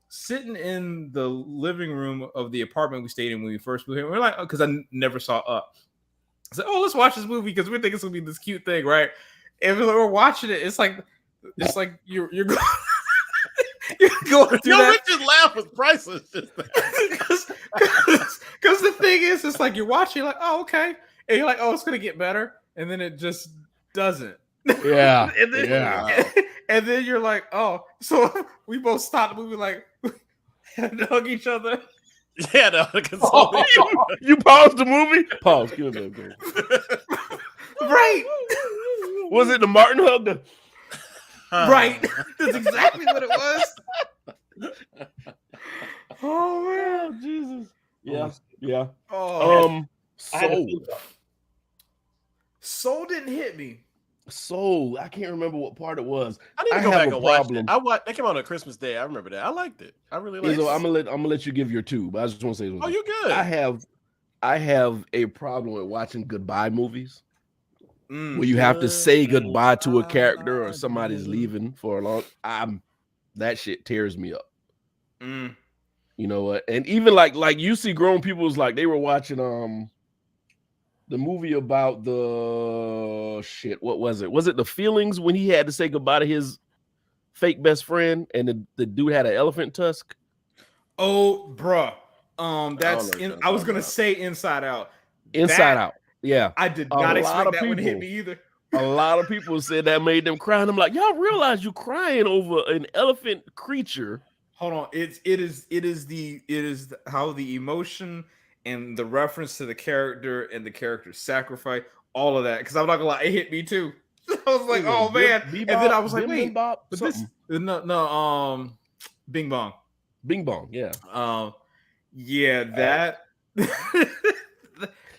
sitting in the living room of the apartment we stayed in when we first moved here. We're like, because I never saw Up. I said, let's watch this movie because we think it's gonna be this cute thing, right? And we're watching it. It's like you're going. You're going through that. Richard's laugh was priceless. Because the thing is, it's like you're watching, like, oh, okay. And you're like, oh, it's going to get better. And then it just doesn't. Yeah. and then you're like, oh. So we both stopped the movie, like, and hug each other. Yeah, no, you paused the movie? Pause. Give it a Right. Was it the Martin hug? Right. That's exactly what it was. Oh, man. Jesus. Yeah. Oh. Soul didn't hit me. Soul, I can't remember what part it was. I need to go back and watch it. That came out on Christmas Day. I remember that. I liked it. I really liked it. I'm gonna let you give your two, but I just want to say something. Oh, you're good. I have a problem with watching goodbye movies. Where you have to say goodbye to a character or somebody's leaving for a long that shit tears me up. You know what? And even like you see grown people's like they were watching the movie about the shit. What was it? Was it The Feelings when he had to say goodbye to his fake best friend and the dude had an elephant tusk? Oh, bruh. I was gonna say Inside Out. Inside Out. Yeah, I did not expect that one to hit me either. A lot of people said that made them cry, and I'm like, y'all realize you crying over an elephant creature? Hold on, it is how the emotion and the reference to the character and the character's sacrifice, all of that. Because I'm not gonna lie, it hit me too. I was like, oh man, and then I was like, wait, but this no, Bing Bong, yeah, that.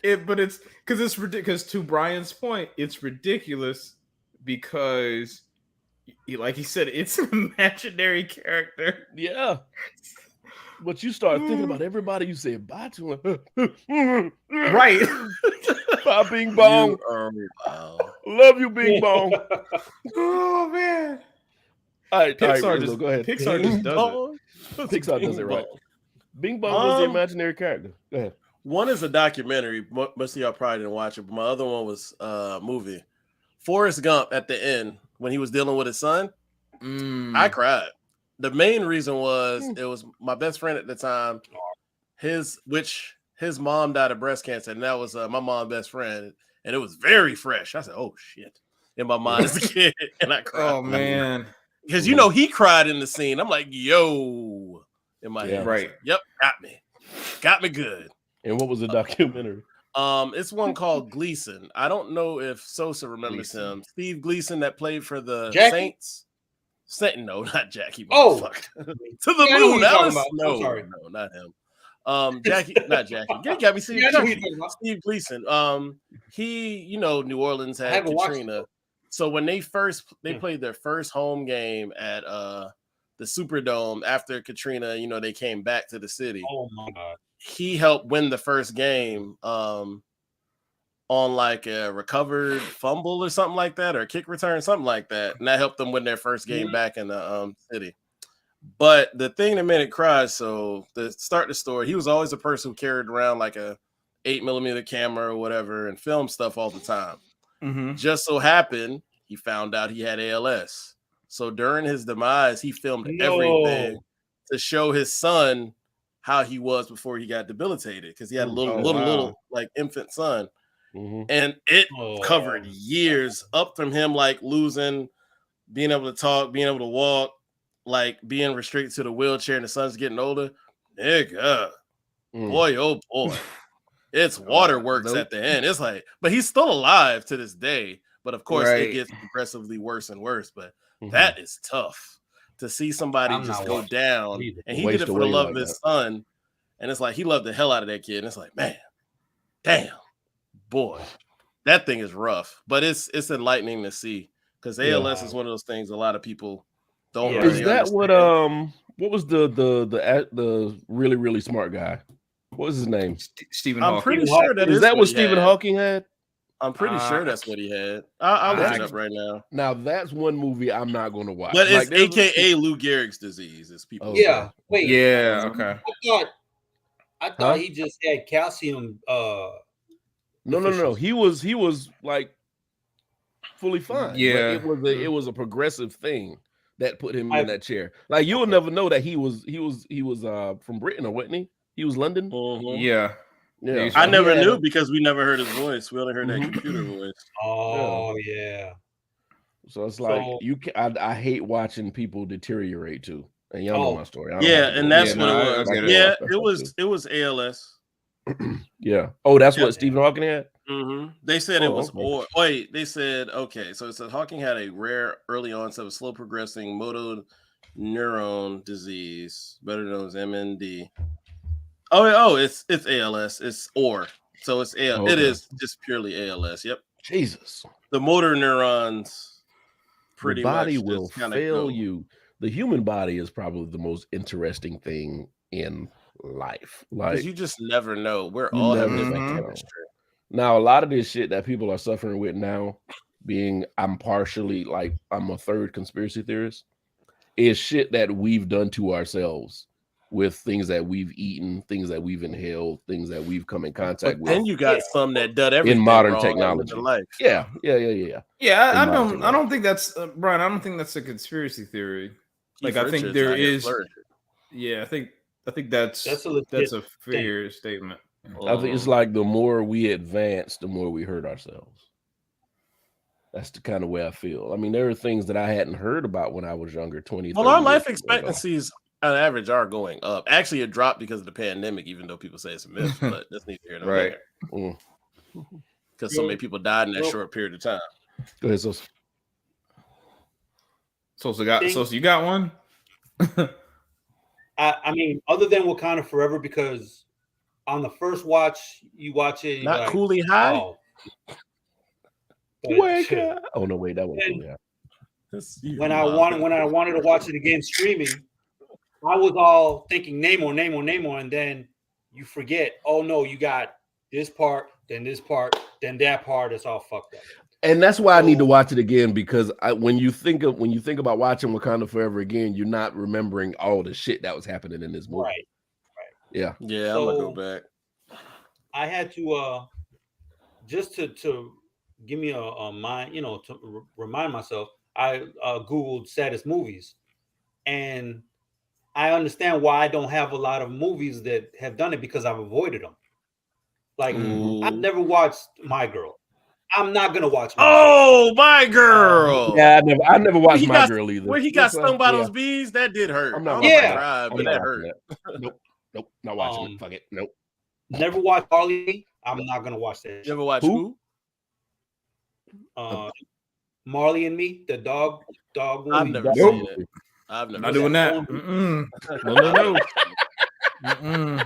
But it's because it's ridiculous. To Brian's point, it's ridiculous because, like he said, it's an imaginary character. Yeah, but you start thinking about everybody you say bye to. Right? Bye, Bing Bong. Love you, Bing Bong. Oh man! All right, Pixar go ahead. Pixar just does it. Pixar does it right. Bing Bong was the imaginary character. Go ahead. One is a documentary. Most of y'all probably didn't watch it, but my other one was a movie. Forrest Gump at the end when he was dealing with his son. I cried. The main reason was it was my best friend at the time. His mom died of breast cancer, and that was my mom's best friend, and it was very fresh. I said, "Oh shit!" in my mind as a kid, and I cried. Oh man, because he cried in the scene. I'm like, "Yo," in my head, right? Yep, got me good. And what was the documentary? It's one called Gleason. I don't know if Sosa remembers him. Steve Gleason that played for the Saints. No, not Jackie. Oh, fuck. To the moon. No, not him. Jackie, not Jackie. You got me. Steve Gleason. He, New Orleans had Katrina. So when they played their first home game at the the Superdome after Katrina. You know, they came back to the city. Oh my God! He helped win the first game on like a recovered fumble or something like that, or a kick return, something like that, and that helped them win their first game back in the city. But the thing that made it cry, so to start the story, he was always a person who carried around like a 8mm camera or whatever and filmed stuff all the time. Mm-hmm. Just so happened he found out he had ALS. So during his demise, he filmed everything to show his son how he was before he got debilitated, because he had a little like infant son. Mm-hmm. And it covered years up from him like losing, being able to talk, being able to walk, like being restricted to the wheelchair, and the son's getting older. Nigga, boy, oh boy. It's waterworks at the end. It's like, but he's still alive to this day. But of course, it gets progressively worse and worse. But that is tough to see somebody just go down. And he did it for the love of his son. And it's like he loved the hell out of that kid. And it's like, man, damn, boy, that thing is rough. But it's enlightening to see, because ALS is one of those things a lot of people don't really understand. Is that what was the really, really smart guy? What was his name? Stephen Hawking. I'm pretty sure that is that what Stephen Hawking had? I'm pretty sure that's what he had. I'll look it up right now. Now that's one movie I'm not going to watch. But it's AKA Lou Gehrig's disease. Is people? Wait. Yeah. Okay. I thought he just had calcium. No. He was like fully fine. Yeah. It was a progressive thing that put him in that chair. Like you'll never know that he was from Britain, or wasn't he? He was London. Yeah. I never knew, because we never heard his voice. We only heard that computer voice. Oh yeah. So it's like I hate watching people deteriorate too. And y'all know my story. And that's what it was. It was ALS. Yeah. Oh, that's what Stephen Hawking had? Mm-hmm. They said it was they said, okay, so it said Hawking had a rare early onset of slow progressing motor neuron disease, better known as MND. Oh, it's ALS. It's so it's ALS. It is just purely ALS. Yep. Jesus. The motor neurons pretty much the body will fail you. The human body is probably the most interesting thing in life. Like, you just never know. We're all having different chemistry. Now, a lot of this shit that people are suffering with now, I'm a third conspiracy theorist, is shit that we've done to ourselves, with things that we've eaten, things that we've inhaled, things that we've come in contact with. Then you got some that done everything in modern technology. Life. Yeah. I don't think that's Brian. I don't think that's a conspiracy theory. Like, I think there is. Yeah, I think that's a fair statement. I think it's like the more we advance, the more we hurt ourselves. That's the kind of way I feel. I mean, there are things that I hadn't heard about when I was younger, 20. Well, our life expectancies on average are going up. Actually, it dropped because of the pandemic, even though people say it's a myth, but that's neither here nor there. Because so many people died in that short period of time. Go ahead, Sosa. Sosa, you got one? I mean, other than Wakanda Forever, because on the first watch, you watch it. Not like, Cooley High. Oh, oh no, wait, that was Cooley High. When I wanted to watch it again streaming, I was all thinking Namor, and then you forget. Oh no, you got this part, then this part, then that part. It's all fucked up. And that's why I need to watch it again, because when you think about watching Wakanda Forever again, you're not remembering all the shit that was happening in this movie. Right. Yeah. Yeah, I'm gonna go back. I had to just to give me a mind, to remind myself. I Googled saddest movies, and I understand why I don't have a lot of movies that have done it, because I've avoided them. Like, I've never watched My Girl. I'm not gonna watch. My Girl. Yeah, I never watched My Girl either. Where he got stung by those bees, that did hurt. I'm not but that hurt. Nope, not watching it. Fuck it. Nope. Never watched Marley. I'm not gonna watch that. You ever watch who? Marley and Me, the dog movie. I've never seen it. I've never. Not doing that. No.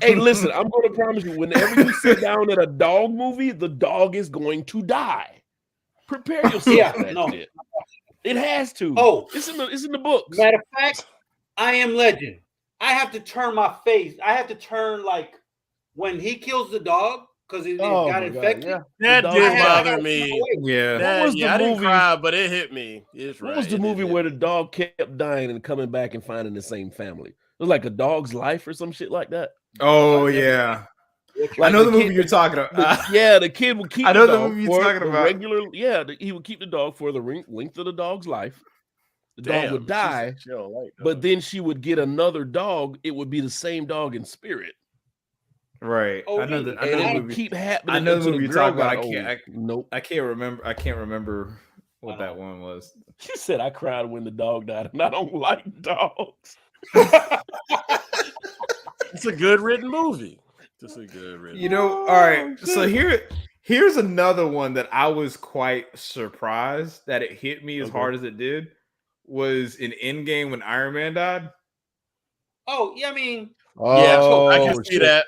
Hey, listen, I'm going to promise you, whenever you sit down at a dog movie, the dog is going to die. Prepare yourself for that shit. It has to. Oh, it's in the books. Matter of fact, I Am Legend. I have to turn my face. I have to turn like when he kills the dog because it got infected. Yeah. That did bother me. Yeah. What was the I didn't movie? cry, but it hit me. What was the movie where the dog kept dying and coming back and finding the same family? It was like A Dog's Life or some shit like that. Oh yeah. Like I know the movie you're talking about. The kid would keep. I know the movie you're talking about. Regular, he would keep the dog for the length of the dog's life. The dog would die, but then she would get another dog. It would be the same dog in spirit. Right. Oh, I know really? that. I know and the it movie. would keep happening. I know the until movie you're girl talking about. got old. Nope. I can't remember what that one was. She said I cried when the dog died, and I don't like dogs. It's a good written movie. Just a good written. You know, all right. So here's another one that I was quite surprised that it hit me as hard as it did. Was in Endgame when Iron Man died. Oh, yeah, I mean, I can see that.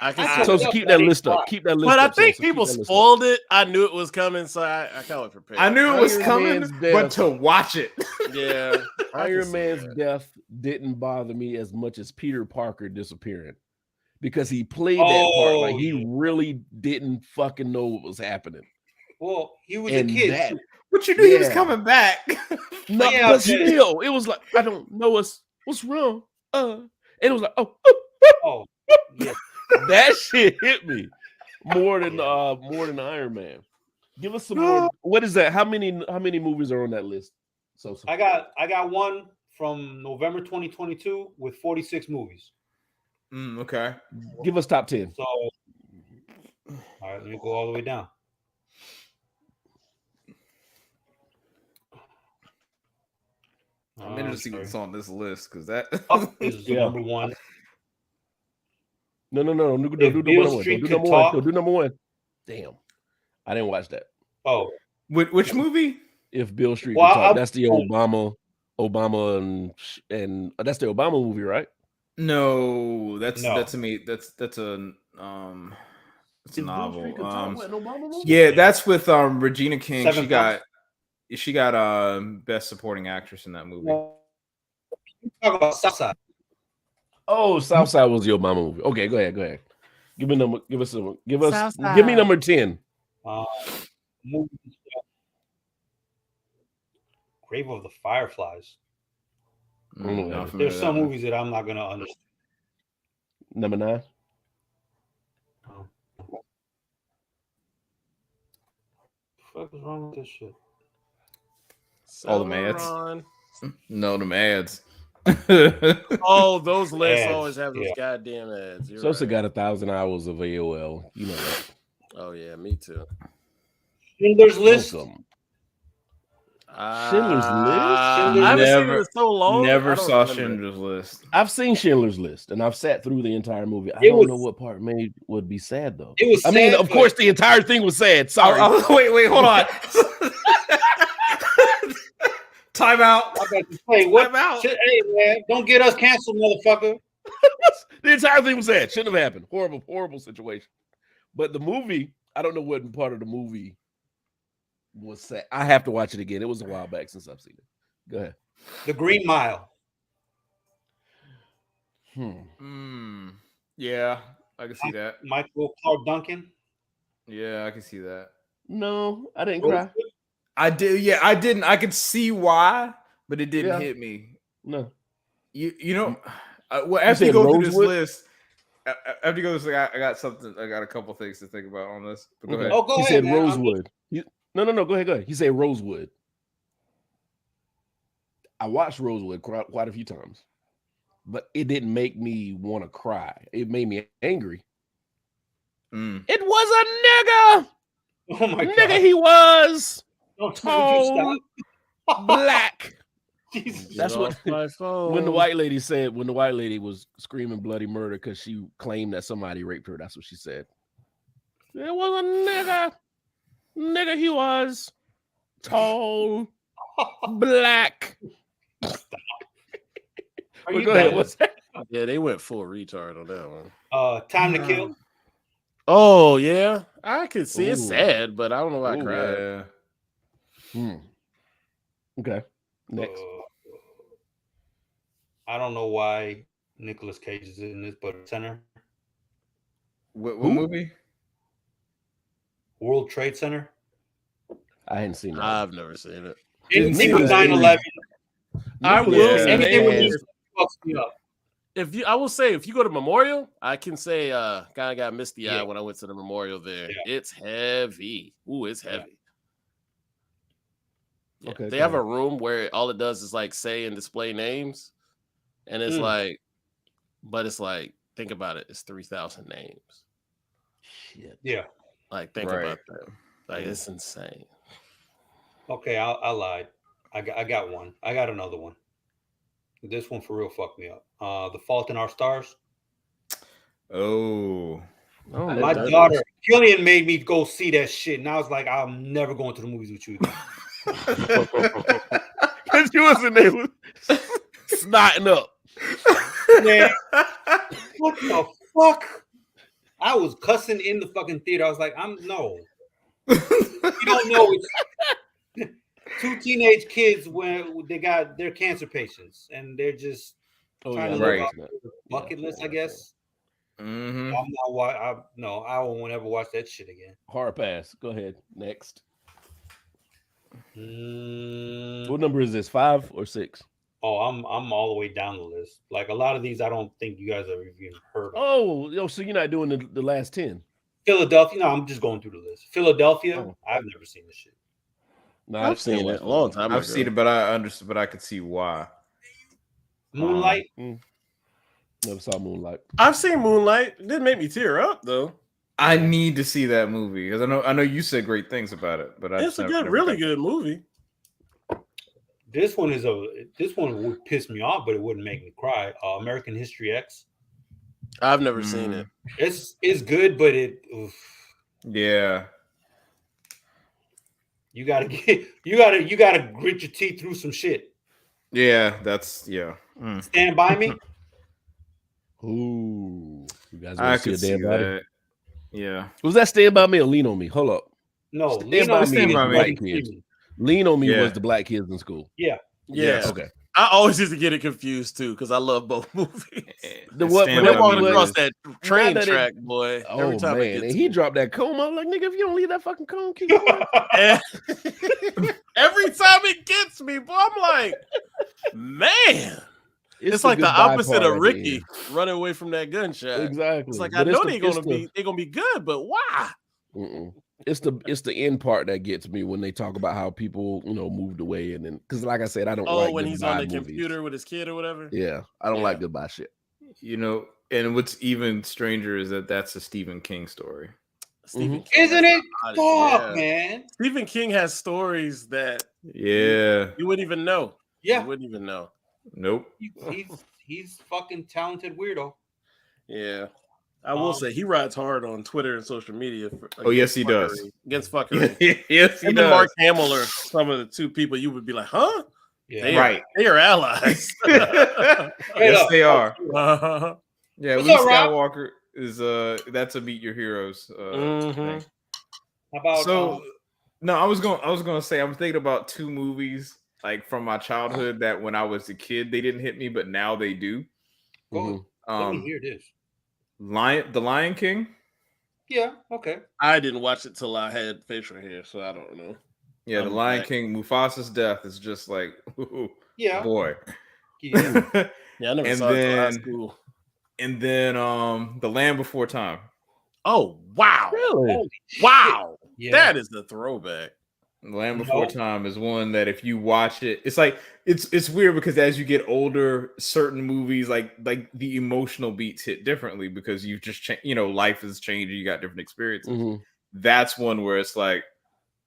I can see so keep that list up. Keep that list but up. I think people spoiled it. I knew it was coming, so I kind of prepared. I knew it was coming, but to watch it. Yeah. Iron Man's death didn't bother me as much as Peter Parker disappearing. Because he played that part like he really didn't fucking know what was happening. Well, he was a kid. But you knew he was coming back. No, but still, it was like, I don't know what's wrong. And it was like, yeah. That shit hit me more than Iron Man. Give us some more. What is that? How many movies are on that list? So I got one from November 2022 with 46 movies. Okay. Give us top 10. So, all right, let me go all the way down. I'm interested to see what's on this list because that is number one. No. Do number one. Damn, I didn't watch that. Oh, which movie? If Bill Street could talk, that's the Obama and that's the Obama movie, right? No, that's a it's a novel. Yeah, that's with Regina King. She got best supporting actress in that movie. Talk about Southside. Oh, Southside was the Obama movie. Okay, go ahead. Give me number 10. Grave of the Fireflies. No, there's some movies that I'm not gonna understand. Number 9. What the fuck is wrong with this shit? All the mads. No, the mads. Oh, those lists always have those goddamn ads. Sosa got 1,000 hours of AOL. You know that. Oh yeah, me too. Schindler's List. Schindler's List. I haven't seen it in so long. Never saw Schindler's List. I've seen Schindler's List, and I've sat through the entire movie. I don't know what part would be sad though. It was. I mean, of course, the entire thing was sad. Sorry. Wait, hold on. Time out. I got to say, what? Hey man, don't get us canceled, motherfucker. The entire thing was sad. Shouldn't have happened. Horrible situation. But the movie, I don't know what part of the movie was sad. I have to watch it again. It was a while back since I've seen it. Go ahead. The Green Mile. Yeah, I can see that. Michael Clark Duncan. Yeah, I can see that. No, I didn't cry. I did. Yeah, I didn't. I could see why, but it didn't hit me. No. You know, well, after you go through this list, after you go through this, I got something. I got a couple things to think about on this. But go ahead. Oh, go he ahead. Said man. Rosewood. No. Go ahead. He said Rosewood. I watched Rosewood quite a few times, but it didn't make me want to cry. It made me angry. It was a nigga. Oh my god, nigga, he was don't tall, black. Jesus. That's what when the white lady said. When the white lady was screaming bloody murder because she claimed that somebody raped her. That's what she said. It was a nigga. Nigga, he was tall, black. Go ahead. What's that? Yeah, they went full retard on that one. Time to Kill. Oh yeah, I could see it's sad, but I don't know why I cried. Okay. Next. I don't know why Nicolas Cage is in this, but Center. What movie? World Trade Center. I hadn't seen that. I've never seen it. Anything with 9/11. I will say anything with this fucks me up. I will say, if you go to Memorial, I can say kind of got misty eye when I went to the Memorial there. Yeah. It's heavy. Ooh, it's heavy. Yeah. Okay, they have a room where all it does is like say and display names. And it's like, but it's like, think about it. It's 3,000 names. Shit. Yeah. Like, think about that. Like, it's insane. Okay, I lied. I got one. I got another one. This one for real fucked me up. The Fault in Our Stars. Oh. My daughter, Killian, made me go see that shit. And I was like, I'm never going to the movies with you again. Because you wasn't there snotting up. Man, what the fuck? I was cussing in the fucking theater. I was like, no. You don't know it's two teenage kids when they're cancer patients and they're just trying to live off their bucket list, I guess. Mm-hmm. I won't ever watch that shit again. Hard pass. Go ahead. Next. What number is this? 5 or 6? Oh, I'm all the way down the list. Like a lot of these, I don't think you guys have even heard of. Oh, so you're not doing the last 10? Philadelphia. No, I'm just going through the list. Philadelphia. Oh. I've never seen this shit. No, I've seen it a long time ago. I've seen it, but I understood, but I could see why. Moonlight. Never saw Moonlight. I've seen Moonlight. It didn't make me tear up though. I need to see that movie because I know you said great things about it, but it's really good movie. This one would piss me off, but it wouldn't make me cry. American History X. I've never seen it. It's good, but yeah. You gotta grit your teeth through some shit. Yeah, Stand By Me. Ooh, you guys want to see a damn body? Yeah. Was that Stand By Me or Lean on Me? Hold up. No, Stand By Me. Lean on Me was the black kids in school. Yeah. Okay. I always used to get it confused too because I love both movies. When they're walking across that train track, boy. Oh man, and he dropped that comb. I'm like, nigga, if you don't leave that fucking comb, keep going. Every time it gets me, boy, I'm like, man. It's like the opposite of Ricky running away from that gunshot. Exactly. It's like I know they're gonna be good, but why? It's the end part that gets me when they talk about how people, moved away and then because like I said, I don't like when he's on the movies. computer with his kid or whatever. Yeah, I don't like goodbye shit. And what's even stranger is that's a Stephen King story. Stephen King, isn't it? Fuck, man. Stephen King has stories that you wouldn't even know. Yeah, you wouldn't even know. Nope. He's fucking talented weirdo. Yeah. I will say he rides hard on Twitter and social media. Yes, he does. Against fuckery. Yes, he does. Mark Hamill are some of the two people you would be like, huh? Yeah. They are allies. Yes, they are. Yeah, What's Luke up, Skywalker is that's a Meet Your Heroes thing. How about I was gonna say I'm thinking about 2 movies like from my childhood that when I was a kid they didn't hit me, but now they do. Let me hear this. The Lion King. Yeah, okay. I didn't watch it till I had facial hair, so I don't know. Yeah, The Lion King, Mufasa's death is just like, boy. Yeah, I never saw it till high school. And then The Land Before Time. Oh, wow. Really? Wow. Yeah. That is the throwback. The Land Before Time is one that if you watch it, it's like it's weird because as you get older, certain movies like the emotional beats hit differently because you've just life is changing, you got different experiences. Mm-hmm. That's one where it's like,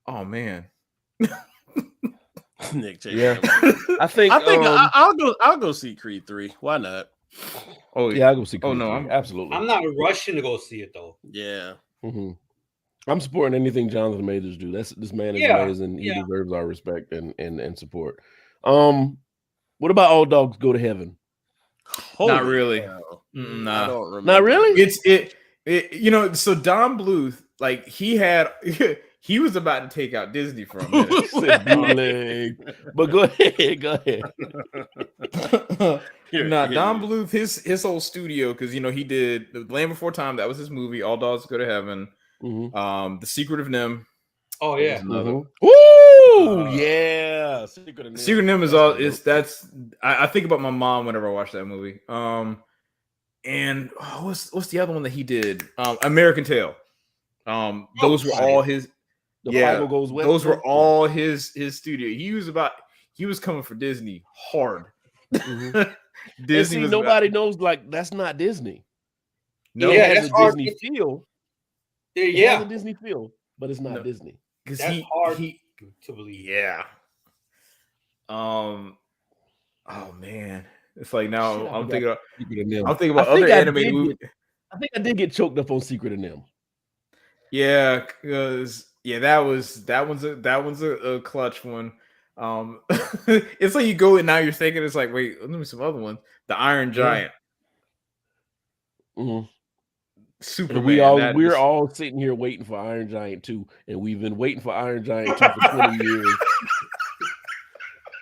oh man. Nick J. Yeah. I think I'll go see Creed 3. Why not? Oh yeah, I'll go see Creed. Oh no, absolutely. I'm not rushing to go see it though. Yeah. Mm-hmm. I'm supporting anything Jonathan Majors do. This man is amazing. He deserves our respect and support. What about All Dogs Go to Heaven? Not really. Nah. I don't remember. Not really. It's so Don Bluth, like he had he was about to take out Disney for a minute. Bootleg. But go ahead, go ahead. Don Bluth, his whole studio, because he did The Land Before Time. That was his movie. All Dogs Go to Heaven. Mm-hmm. The Secret of Nim. Oh yeah. Mm-hmm. Ooh, yeah. Secret of Nim is all. I think about my mom whenever I watch that movie. And what's the other one that he did? American Tail. Those were all his. Goes West. Those were all his studio. He was coming for Disney hard. Mm-hmm. Disney. Nobody knows. Like, that's not Disney. No, it has a Disney feel. It has a Disney feel, but it's not Disney. Because that's hard to believe. Yeah. Oh man, it's like now I'm thinking about other anime movies. I think I did get choked up on Secret of Nim. Yeah, because that one's a clutch one. It's like you go and now you're thinking it's like, wait, let me some other ones. The Iron Giant. Mm-hmm. Superman. We're all sitting here waiting for Iron Giant 2, and we've been waiting for Iron Giant 2 for 20 years.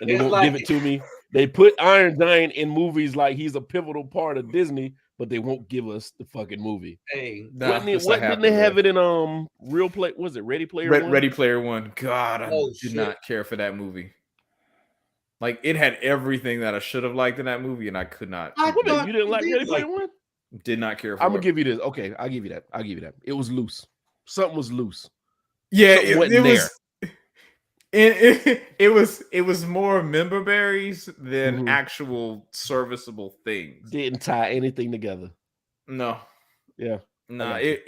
And they won't give it to me. They put Iron Giant in movies like he's a pivotal part of Disney, but they won't give us the fucking movie. Hey, didn't they have it in Real Play? Was it Ready Player One? Ready Player One. God, I did not care for that movie. Like, it had everything that I should have liked in that movie, and I could not. You didn't like Ready Player One? Did not care for it. I'm gonna give you this. Okay, I'll give you that. It was loose. Something was loose. Yeah, it was more member berries than actual serviceable things. Didn't tie anything together. No. Yeah. Nah, I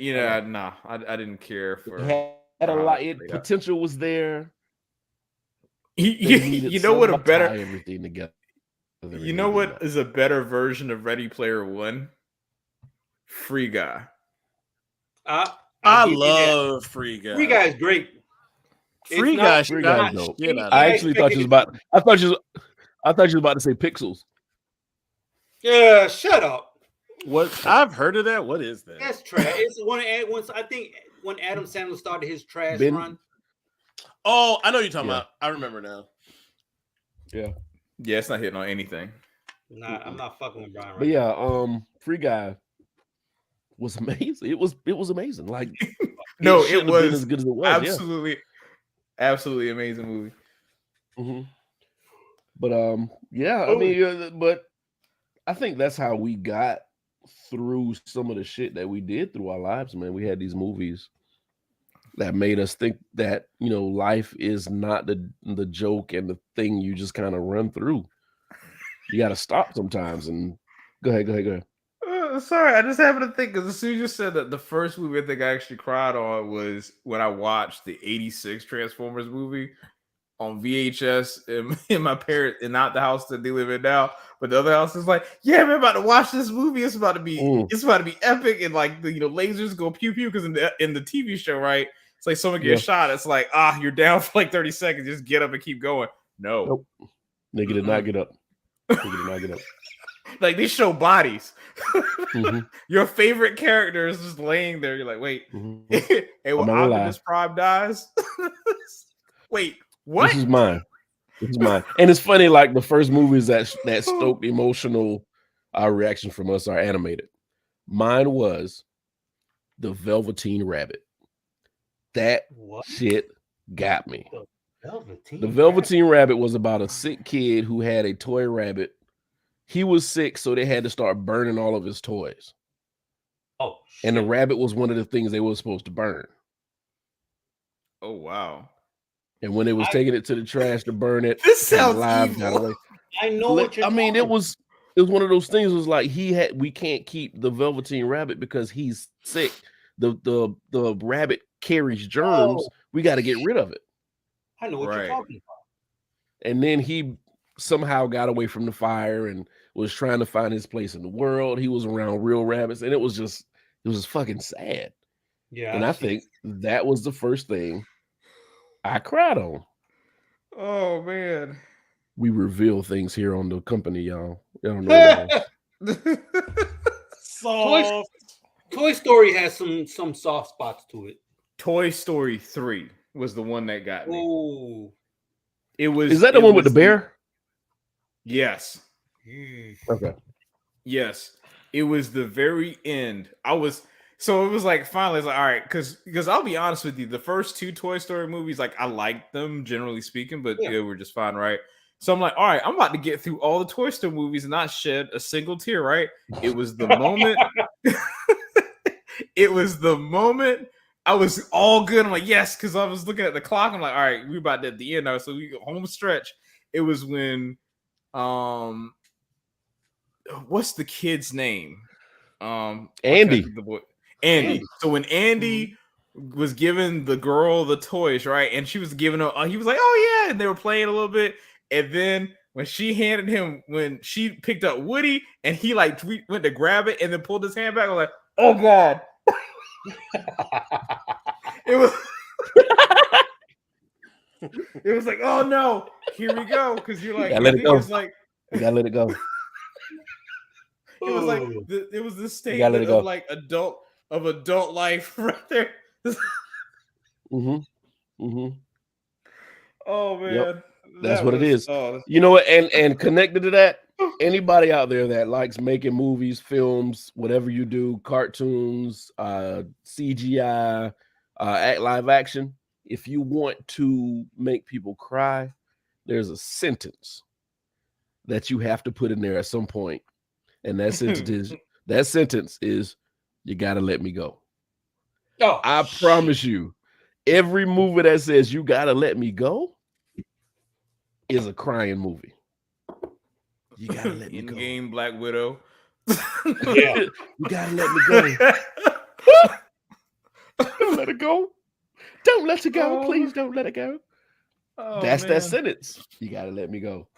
didn't care for it. Had a lot. Potential was there. You know what? Everything together. You know what is a better version of Ready Player One? Free Guy. I love Free Guy. Free Guy is great. Free Guy is dope. I actually thought you was about. I thought you was about to say Pixels. Yeah, shut up. What? I've heard of that. What is that? That's trash. It's I think when Adam Sandler started his trash run. Oh, I know what you're talking about. I remember now. Yeah, it's not hitting on anything. Nah, I'm not fucking with Brian. But yeah, Free Guy was amazing. It was amazing. Like, no, it was as good as it was. Absolutely amazing movie. Mm-hmm. But I mean, but I think that's how we got through some of the shit that we did through our lives, man. We had these movies that made us think that, life is not the joke and the thing you just kind of run through. You got to stop sometimes. And go ahead. Sorry, I just happened to think, because as soon as you said that, the first movie I think I actually cried on was when I watched the '86 Transformers movie on VHS in my parents, and not the house that they live in now, but the other house is like, yeah, we're about to watch this movie. It's about to be epic, and like the lasers go pew pew, because in the TV show, right? It's like someone gets shot. It's like, you're down for like 30 seconds. Just get up and keep going. No. Nope. Nigga did not get up. Like, they show bodies. Your favorite character is just laying there. You're like, wait. Hey, when Optimus Prime dies? Wait, what? This is mine. And it's funny, like, the first movies that stoked emotional reaction from us are animated. Mine was the Velveteen Rabbit. That shit got me. The Velveteen Rabbit was about a sick kid who had a toy rabbit. He was sick, so they had to start burning all of his toys. Oh, shit. And the rabbit was one of the things they were supposed to burn. Oh, wow. And when they was taking it to the trash to burn it, this sounds evil. I know what you're talking. It was one of those things. It was like we can't keep the Velveteen Rabbit because he's sick. The rabbit carries germs. We got to get rid of it. I know what you're talking about. And then he somehow got away from the fire and was trying to find his place in the world. He was around real rabbits, and it was just fucking sad. Yeah. And I think that was the first thing I cried on. Oh man. We reveal things here on the company, y'all. Y'all don't know. Soft. Toy Story has some soft spots to it. Toy Story 3. was the one that got me. Ooh. It was. Is that the one with the bear? Yes. Okay. Yes. It was the very end. So it was like finally it's like, all right, because I'll be honest with you, the first two Toy Story movies, like I liked them generally speaking, but they were just fine, right? So I'm like, all right, I'm about to get through all the Toy Story movies and not shed a single tear, right? It was the moment. It was the moment I was all good. I'm like, yes, because I was looking at the clock. I'm like, all right, we're about at the end now, so we go home stretch. It was when what's the kid's name? Andy. The boy. Andy. So when Andy was giving the girl the toys, right, and she was giving her, he was like, "Oh yeah," and they were playing a little bit, and then when she handed him, when she picked up Woody, and he like went to grab it, and then pulled his hand back, I was like, "Oh god!" It was. It was like, "Oh no, here we go," because you're like, let it go. It's like, you gotta let it go. It was like it was this statement of like adult life right there. Oh man, yep. That's what it is. You know what? And connected to that, anybody out there that likes making movies, films, whatever you do, cartoons, CGI, live action. If you want to make people cry, there's a sentence that you have to put in there at some point. And that sentence is, you gotta let me go. Oh, I promise you, every movie that says you gotta let me go is a crying movie. You gotta let me go. In-game Black Widow. Yeah. You gotta let me go. Don't let it go. Don't let it go. Please don't let it go. That's that sentence. You gotta let me go.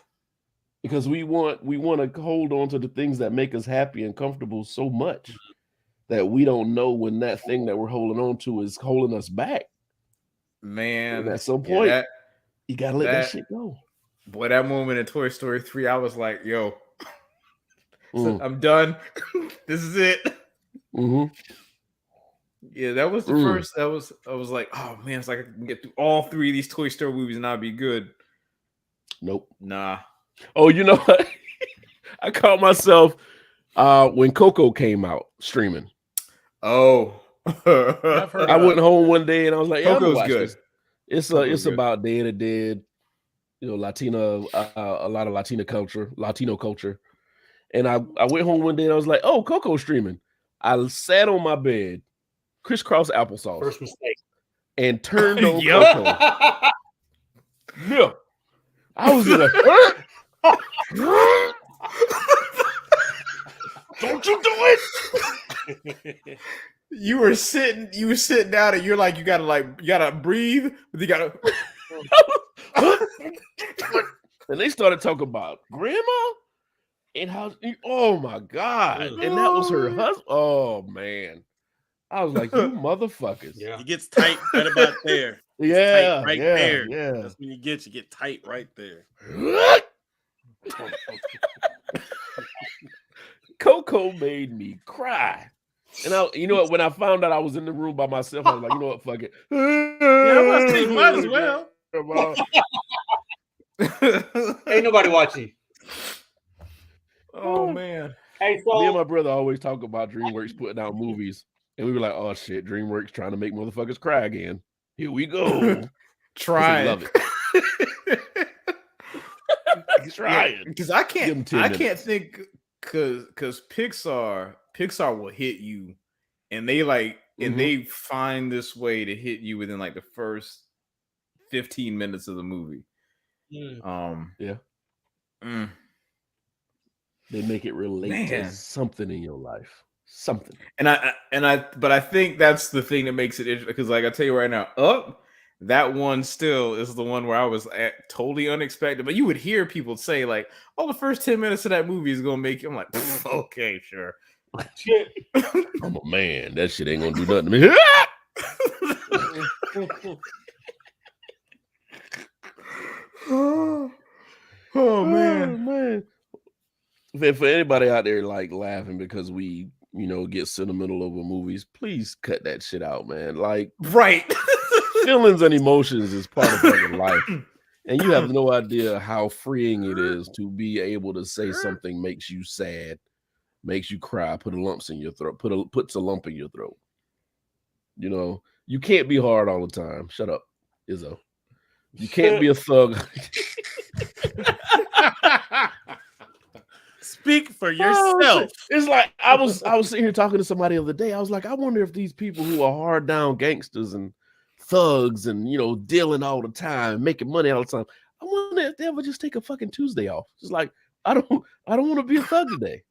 Because we want to hold on to the things that make us happy and comfortable so much that we don't know when that thing that we're holding on to is holding us back. Man, and at some point, you gotta let that shit go. Boy, that moment in Toy Story 3, I was like, yo, I'm done. This is it. Yeah, that was the first. I was like, oh man, it's like I can get through all three of these Toy Story movies and I'll be good. Nope. Nah. Oh, you know what? I caught myself when Coco came out streaming. Oh. I went home one day and I was like, yeah, Coco's good. This. It's about Day of the Dead, you know, Latino, a lot of Latino culture. And I went home one day and I was like, oh, Coco streaming. I sat on my bed, crisscross applesauce. First mistake. And turned on Coco. Yeah. I was like, don't you do it. You were sitting down and you're like, you gotta breathe, but you gotta and they started talking about grandma and how, oh my God. And that was her husband. Oh man. I was like, you motherfuckers. Yeah. It gets tight right about there. Yeah. Tight there. Yeah. That's when you get tight right there. Coco made me cry. And you know what? When I found out I was in the room by myself, I was like, you know what? Fuck it. Yeah, might as well. Ain't nobody watching. Oh man. Hey, so me and my brother always talk about DreamWorks putting out movies, and we were like, oh shit, DreamWorks trying to make motherfuckers cry again. Here we go. Try. Love it. Try it. Because I can't think because Pixar will hit you, and they and they find this way to hit you within like the first 15 minutes of the movie. Yeah. They make it relate to something in your life. Something. But I think that's the thing that makes it interesting, because like I tell you right now, that one still is the one where I was totally unexpected. But you would hear people say like, "Oh, the first 10 minutes of that movie is gonna make you." I'm like, okay, sure. I'm a man. That shit ain't gonna do nothing to me. Oh man. For anybody out there like laughing because we, get sentimental over movies, please cut that shit out, man. Like, right. feelings and emotions is part of fucking life. And you have no idea how freeing it is to be able to say something makes you sad, makes you cry, puts a lump in your throat. You know, you can't be hard all the time. Shut up, Izzo. You can't be a thug. Speak for yourself. It's like I was sitting here talking to somebody the other day. I was like, I wonder if these people who are hard down gangsters and thugs and dealing all the time, making money all the time, I wonder if they ever just take a fucking Tuesday off. It's like I don't want to be a thug today.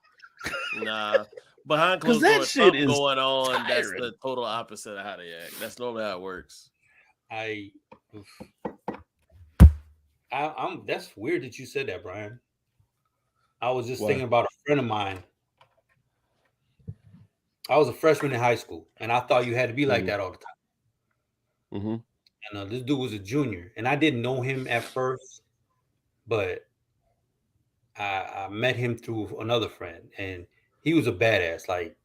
Nah, behind closed doors, shit is going on. Tiring. That's the total opposite of how they act. That's normally how it works. I'm. That's weird that you said that, Brian. I was just thinking about a friend of mine. I was a freshman in high school, and I thought you had to be like that all the time. Mm-hmm. And this dude was a junior, and I didn't know him at first, but I met him through another friend, and he was a badass, like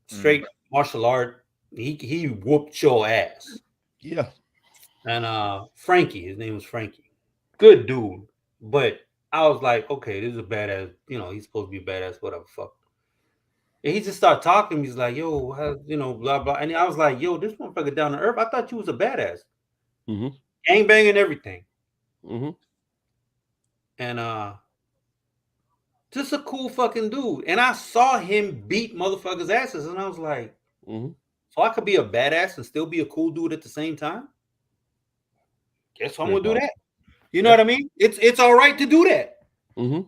straight martial art. He whooped your ass. Yeah. And Frankie, his name was Frankie. Good dude, but I was like, okay, this is a badass. He's supposed to be a badass, whatever, fuck. And he just started talking. He's like, yo, blah, blah. And I was like, yo, this motherfucker down to earth. I thought you was a badass. Mm-hmm. Gang banging everything. Mm-hmm. And just a cool fucking dude. And I saw him beat motherfuckers' asses. And I was like, so I could be a badass and still be a cool dude at the same time? Guess I'm going to do that. You know what I mean? It's all right to do that. Mm-hmm.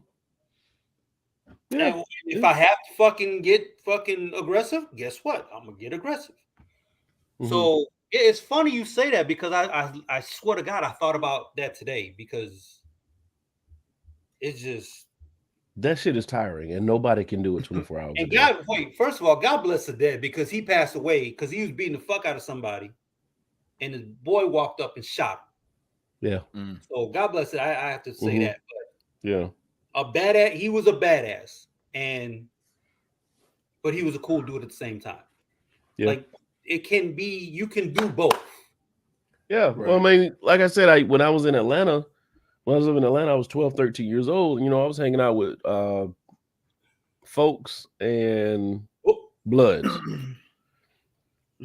Yeah. And if I have to fucking get fucking aggressive, guess what? I'm gonna get aggressive. Mm-hmm. So it's funny you say that because I swear to God I thought about that today because it's just that shit is tiring and nobody can do it 24 hours. And God, first of all, God bless the dead because he passed away because he was beating the fuck out of somebody, and his boy walked up and shot him. Yeah. So God bless it. I have to say that. But yeah. He was a badass, but he was a cool dude at the same time. Yeah. Like you can do both. Yeah. Right. Well, I mean, like I said, when I was in Atlanta, I was 12, 13 years old. I was hanging out with folks and Bloods.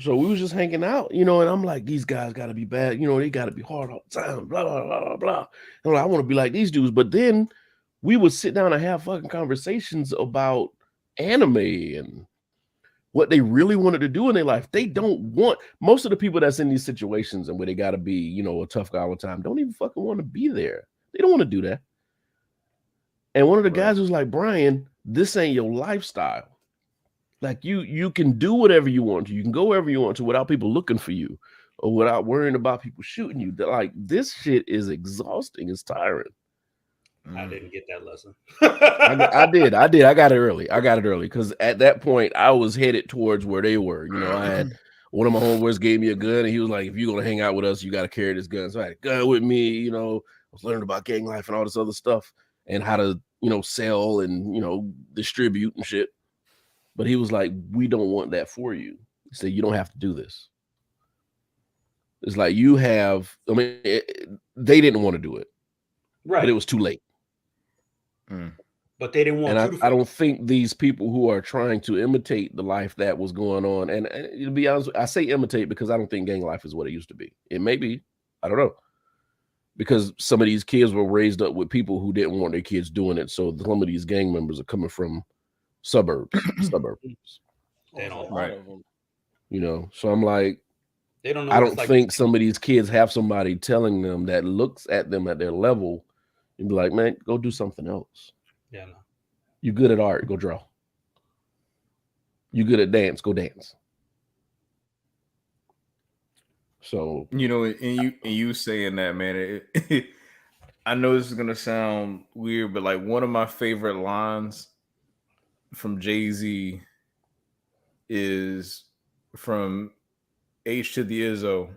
So we was just hanging out, and I'm like, these guys got to be bad. They got to be hard all the time, blah, blah, blah, blah, blah. And I want to be like these dudes. But then we would sit down and have fucking conversations about anime and what they really wanted to do in their life. They don't want, most of the people that's in these situations and where they got to be, a tough guy all the time, don't even fucking want to be there. They don't want to do that. And one of the guys was like, Brian, this ain't your lifestyle. Like you can do whatever you want to. You can go wherever you want to without people looking for you or without worrying about people shooting you. Like this shit is exhausting. It's tiring. I didn't get that lesson. I did. I got it early. Because at that point I was headed towards where they were. I had one of my homeboys gave me a gun and he was like, if you're going to hang out with us, you got to carry this gun. So I had a gun with me. I was learning about gang life and all this other stuff and how to, sell and, distribute and shit. But he was like, we don't want that for you. He said, you don't have to do this. It's like they didn't want to do it. Right. But it was too late. But they didn't want to. I don't think these people who are trying to imitate the life that was going on, and to be honest, I say imitate because I don't think gang life is what it used to be. It may be. I don't know. Because some of these kids were raised up with people who didn't want their kids doing it. So some of these gang members are coming from suburbs. They don't, right. So I'm like, they don't know. I don't think some of these kids have somebody telling them that looks at them at their level and be like, man, go do something else. Yeah, no. You good at art, go draw. You good at dance, go dance. So and you saying that, man, I know this is gonna sound weird, but like one of my favorite lines from Jay-Z is from H to the Izzo.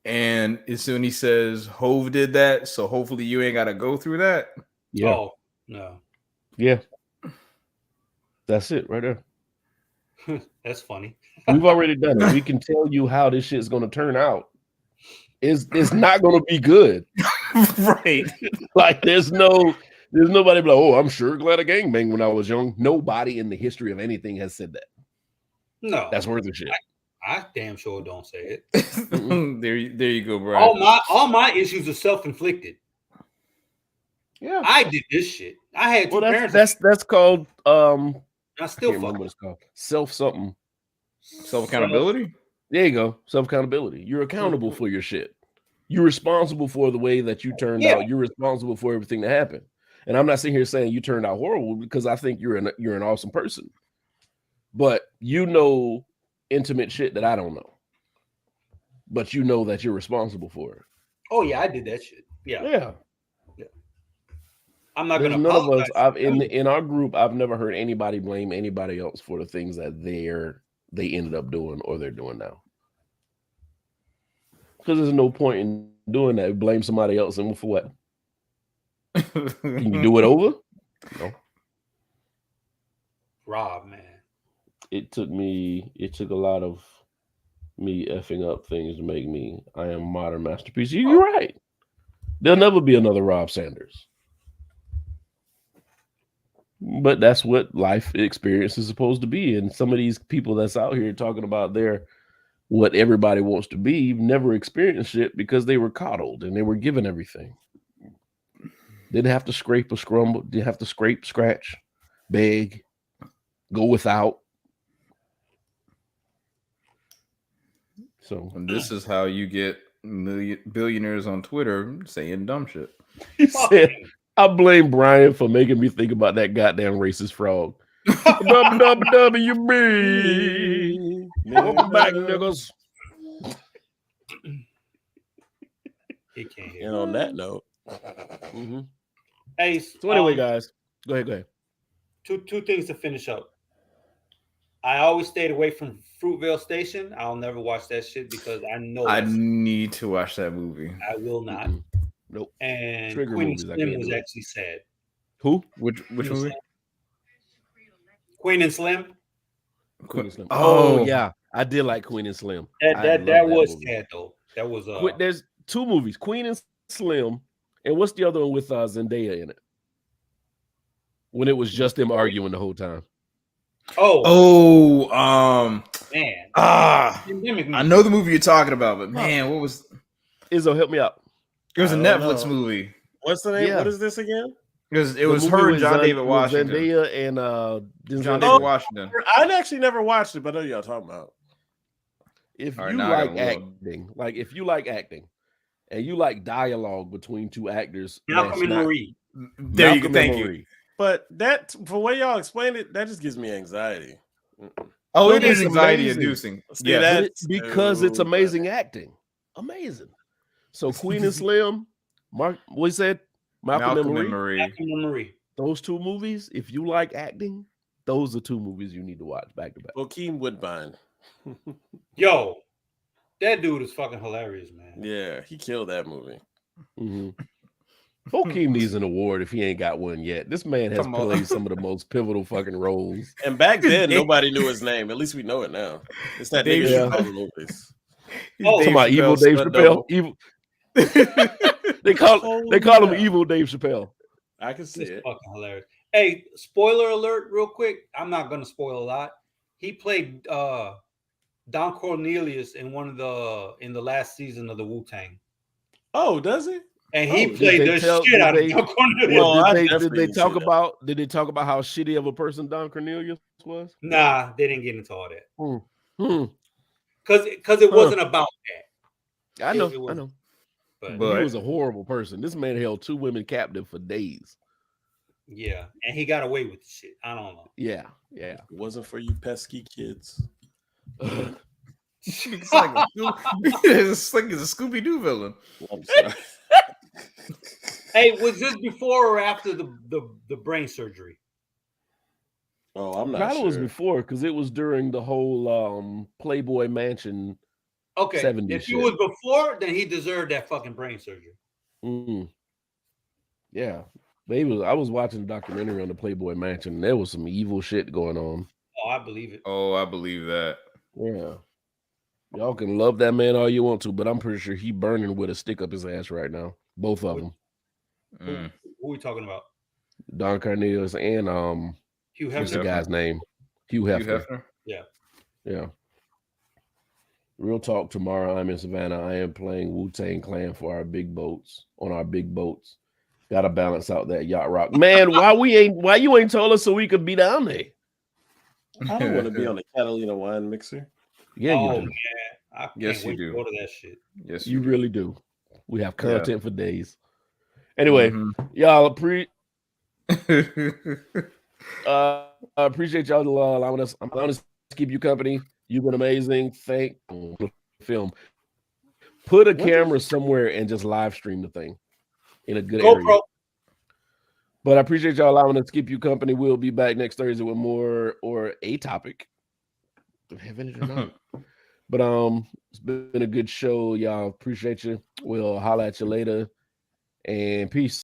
And it's when he says, Hove did that, so hopefully you ain't got to go through that. Yeah. Oh, no. Yeah. That's it right there. That's funny. We've already done it. We can tell you how this shit's going to turn out. It's not going to be good. Right. Like there's nobody like, oh, I'm sure glad I gangbanged when I was young. Nobody in the history of anything has said that. No, that's worth of shit. I damn sure don't say it. there you go, Brian. All my issues are self-inflicted. Yeah, I did this shit. I had two parents. That's called I still can't remember what it's called. Self-accountability. There you go. Self-accountability. You're accountable for your shit. You're responsible for the way that you turned out. You're responsible for everything that happened. And I'm not sitting here saying you turned out horrible because I think you're an awesome person. But you know intimate shit that I don't know. But you know that you're responsible for it. Oh yeah, I did that shit. Yeah. I'm not There's gonna. None of us. In our group, I've never heard anybody blame anybody else for the things that they ended up doing or they're doing now. Because there's no point in doing that. Blame somebody else and for what? Can you do it over? No. Rob, man. It took a lot of me effing up things to make me. I am a modern masterpiece. You're right. There'll never be another Rob Sanders. But that's what life experience is supposed to be. And some of these people that's out here talking about what everybody wants to be never experienced shit because they were coddled and they were given everything. Didn't have to scrape or scrumble. Didn't have to scrape, scratch, beg, go without. So and this is how you get billionaires on Twitter saying dumb shit. He said, I blame Brian for making me think about that goddamn racist frog. WWB. Welcome back, niggas. He can't hear. And on that note, Hey, so anyway, guys, go ahead. Two things to finish up. I always stayed away from Fruitvale Station. I'll never watch that shit because I know I need to watch that movie. I will not. Nope. And Trigger Queen movies, and Slim was actually sad. Who? Which movie? Queen and Slim. Queen and Slim. Oh yeah, I did like Queen and Slim. That was sad though. That was There's two movies, Queen and Slim, and what's the other one with Zendaya in it? When it was just them arguing the whole time. Man. I know the movie you're talking about, but man, what was Izzo, help me out. It was a Netflix movie. What's the name? Yeah. What is this again? It was her and John David Washington. Zendaya and John David Washington. I actually never watched it, but I know y'all talking about. If you like acting, and you like dialogue between two actors, Malcolm and Marie. There you go. Thank you. But that, for the way y'all explained it, that just gives me anxiety. Oh, it is anxiety inducing. Yeah, because it's amazing acting. Amazing. So Queen and Slim, what he said? Malcolm and Marie. Those two movies, if you like acting, those are two movies you need to watch back to back. Joaquin Woodbine. Yo, that dude is fucking hilarious, man. Yeah, he killed that movie. Joaquin needs an award if he ain't got one yet. This man has played some of the most pivotal fucking roles. And back then, nobody knew his name. At least we know it now. It's that Dave Chappelle movies. Talking about evil Dave Chappelle. Evil. They call him evil Dave Chappelle. I can see it. Fucking hilarious. Hey, spoiler alert, real quick. I'm not gonna spoil a lot. He played Don Cornelius in the last season of the Wu-Tang. Oh, does he? And he played the shit out of Don Cornelius. Did they talk about how shitty of a person Don Cornelius was? Nah, they didn't get into all that. Because it wasn't about that. I know. But he was a horrible person. This man held two women captive for days. Yeah, and he got away with the shit. I don't know. Yeah. It wasn't for you pesky kids. It's like a Scooby-Doo villain. I'm sorry. Hey, was this before or after the brain surgery? Oh, I'm not sure. It was before because it was during the whole Playboy Mansion. Okay, 70s if he was before, then he deserved that fucking brain surgery. Yeah, I was watching a documentary on the Playboy Mansion. And there was some evil shit going on. Oh, I believe it. Oh, I believe that. Yeah. Y'all can love that man all you want to, but I'm pretty sure he burning with a stick up his ass right now. Both of them. Who are we talking about? Don Cornelius and Hugh what's the Hefner. guy's name? Hugh Hefner. Yeah. Yeah. Real talk tomorrow. I'm in Savannah. I am playing Wu-Tang Clan for our big boats on our big boats. Gotta balance out that yacht rock. Man, why you ain't told us so we could be down there? I don't want to be on the Catalina wine mixer. Yeah, you do. Man. I can't wait to go to that shit. Yes, you really do. We have content for days. Anyway, y'all I appreciate y'all allowing us to keep you company. You've been amazing. Thank film. Put a camera somewhere and just live stream the thing in a good area. But I appreciate y'all allowing us to keep you company. We'll be back next Thursday with more or a topic. Have it or not. But it's been a good show, y'all. Appreciate you. We'll holler at you later. And peace.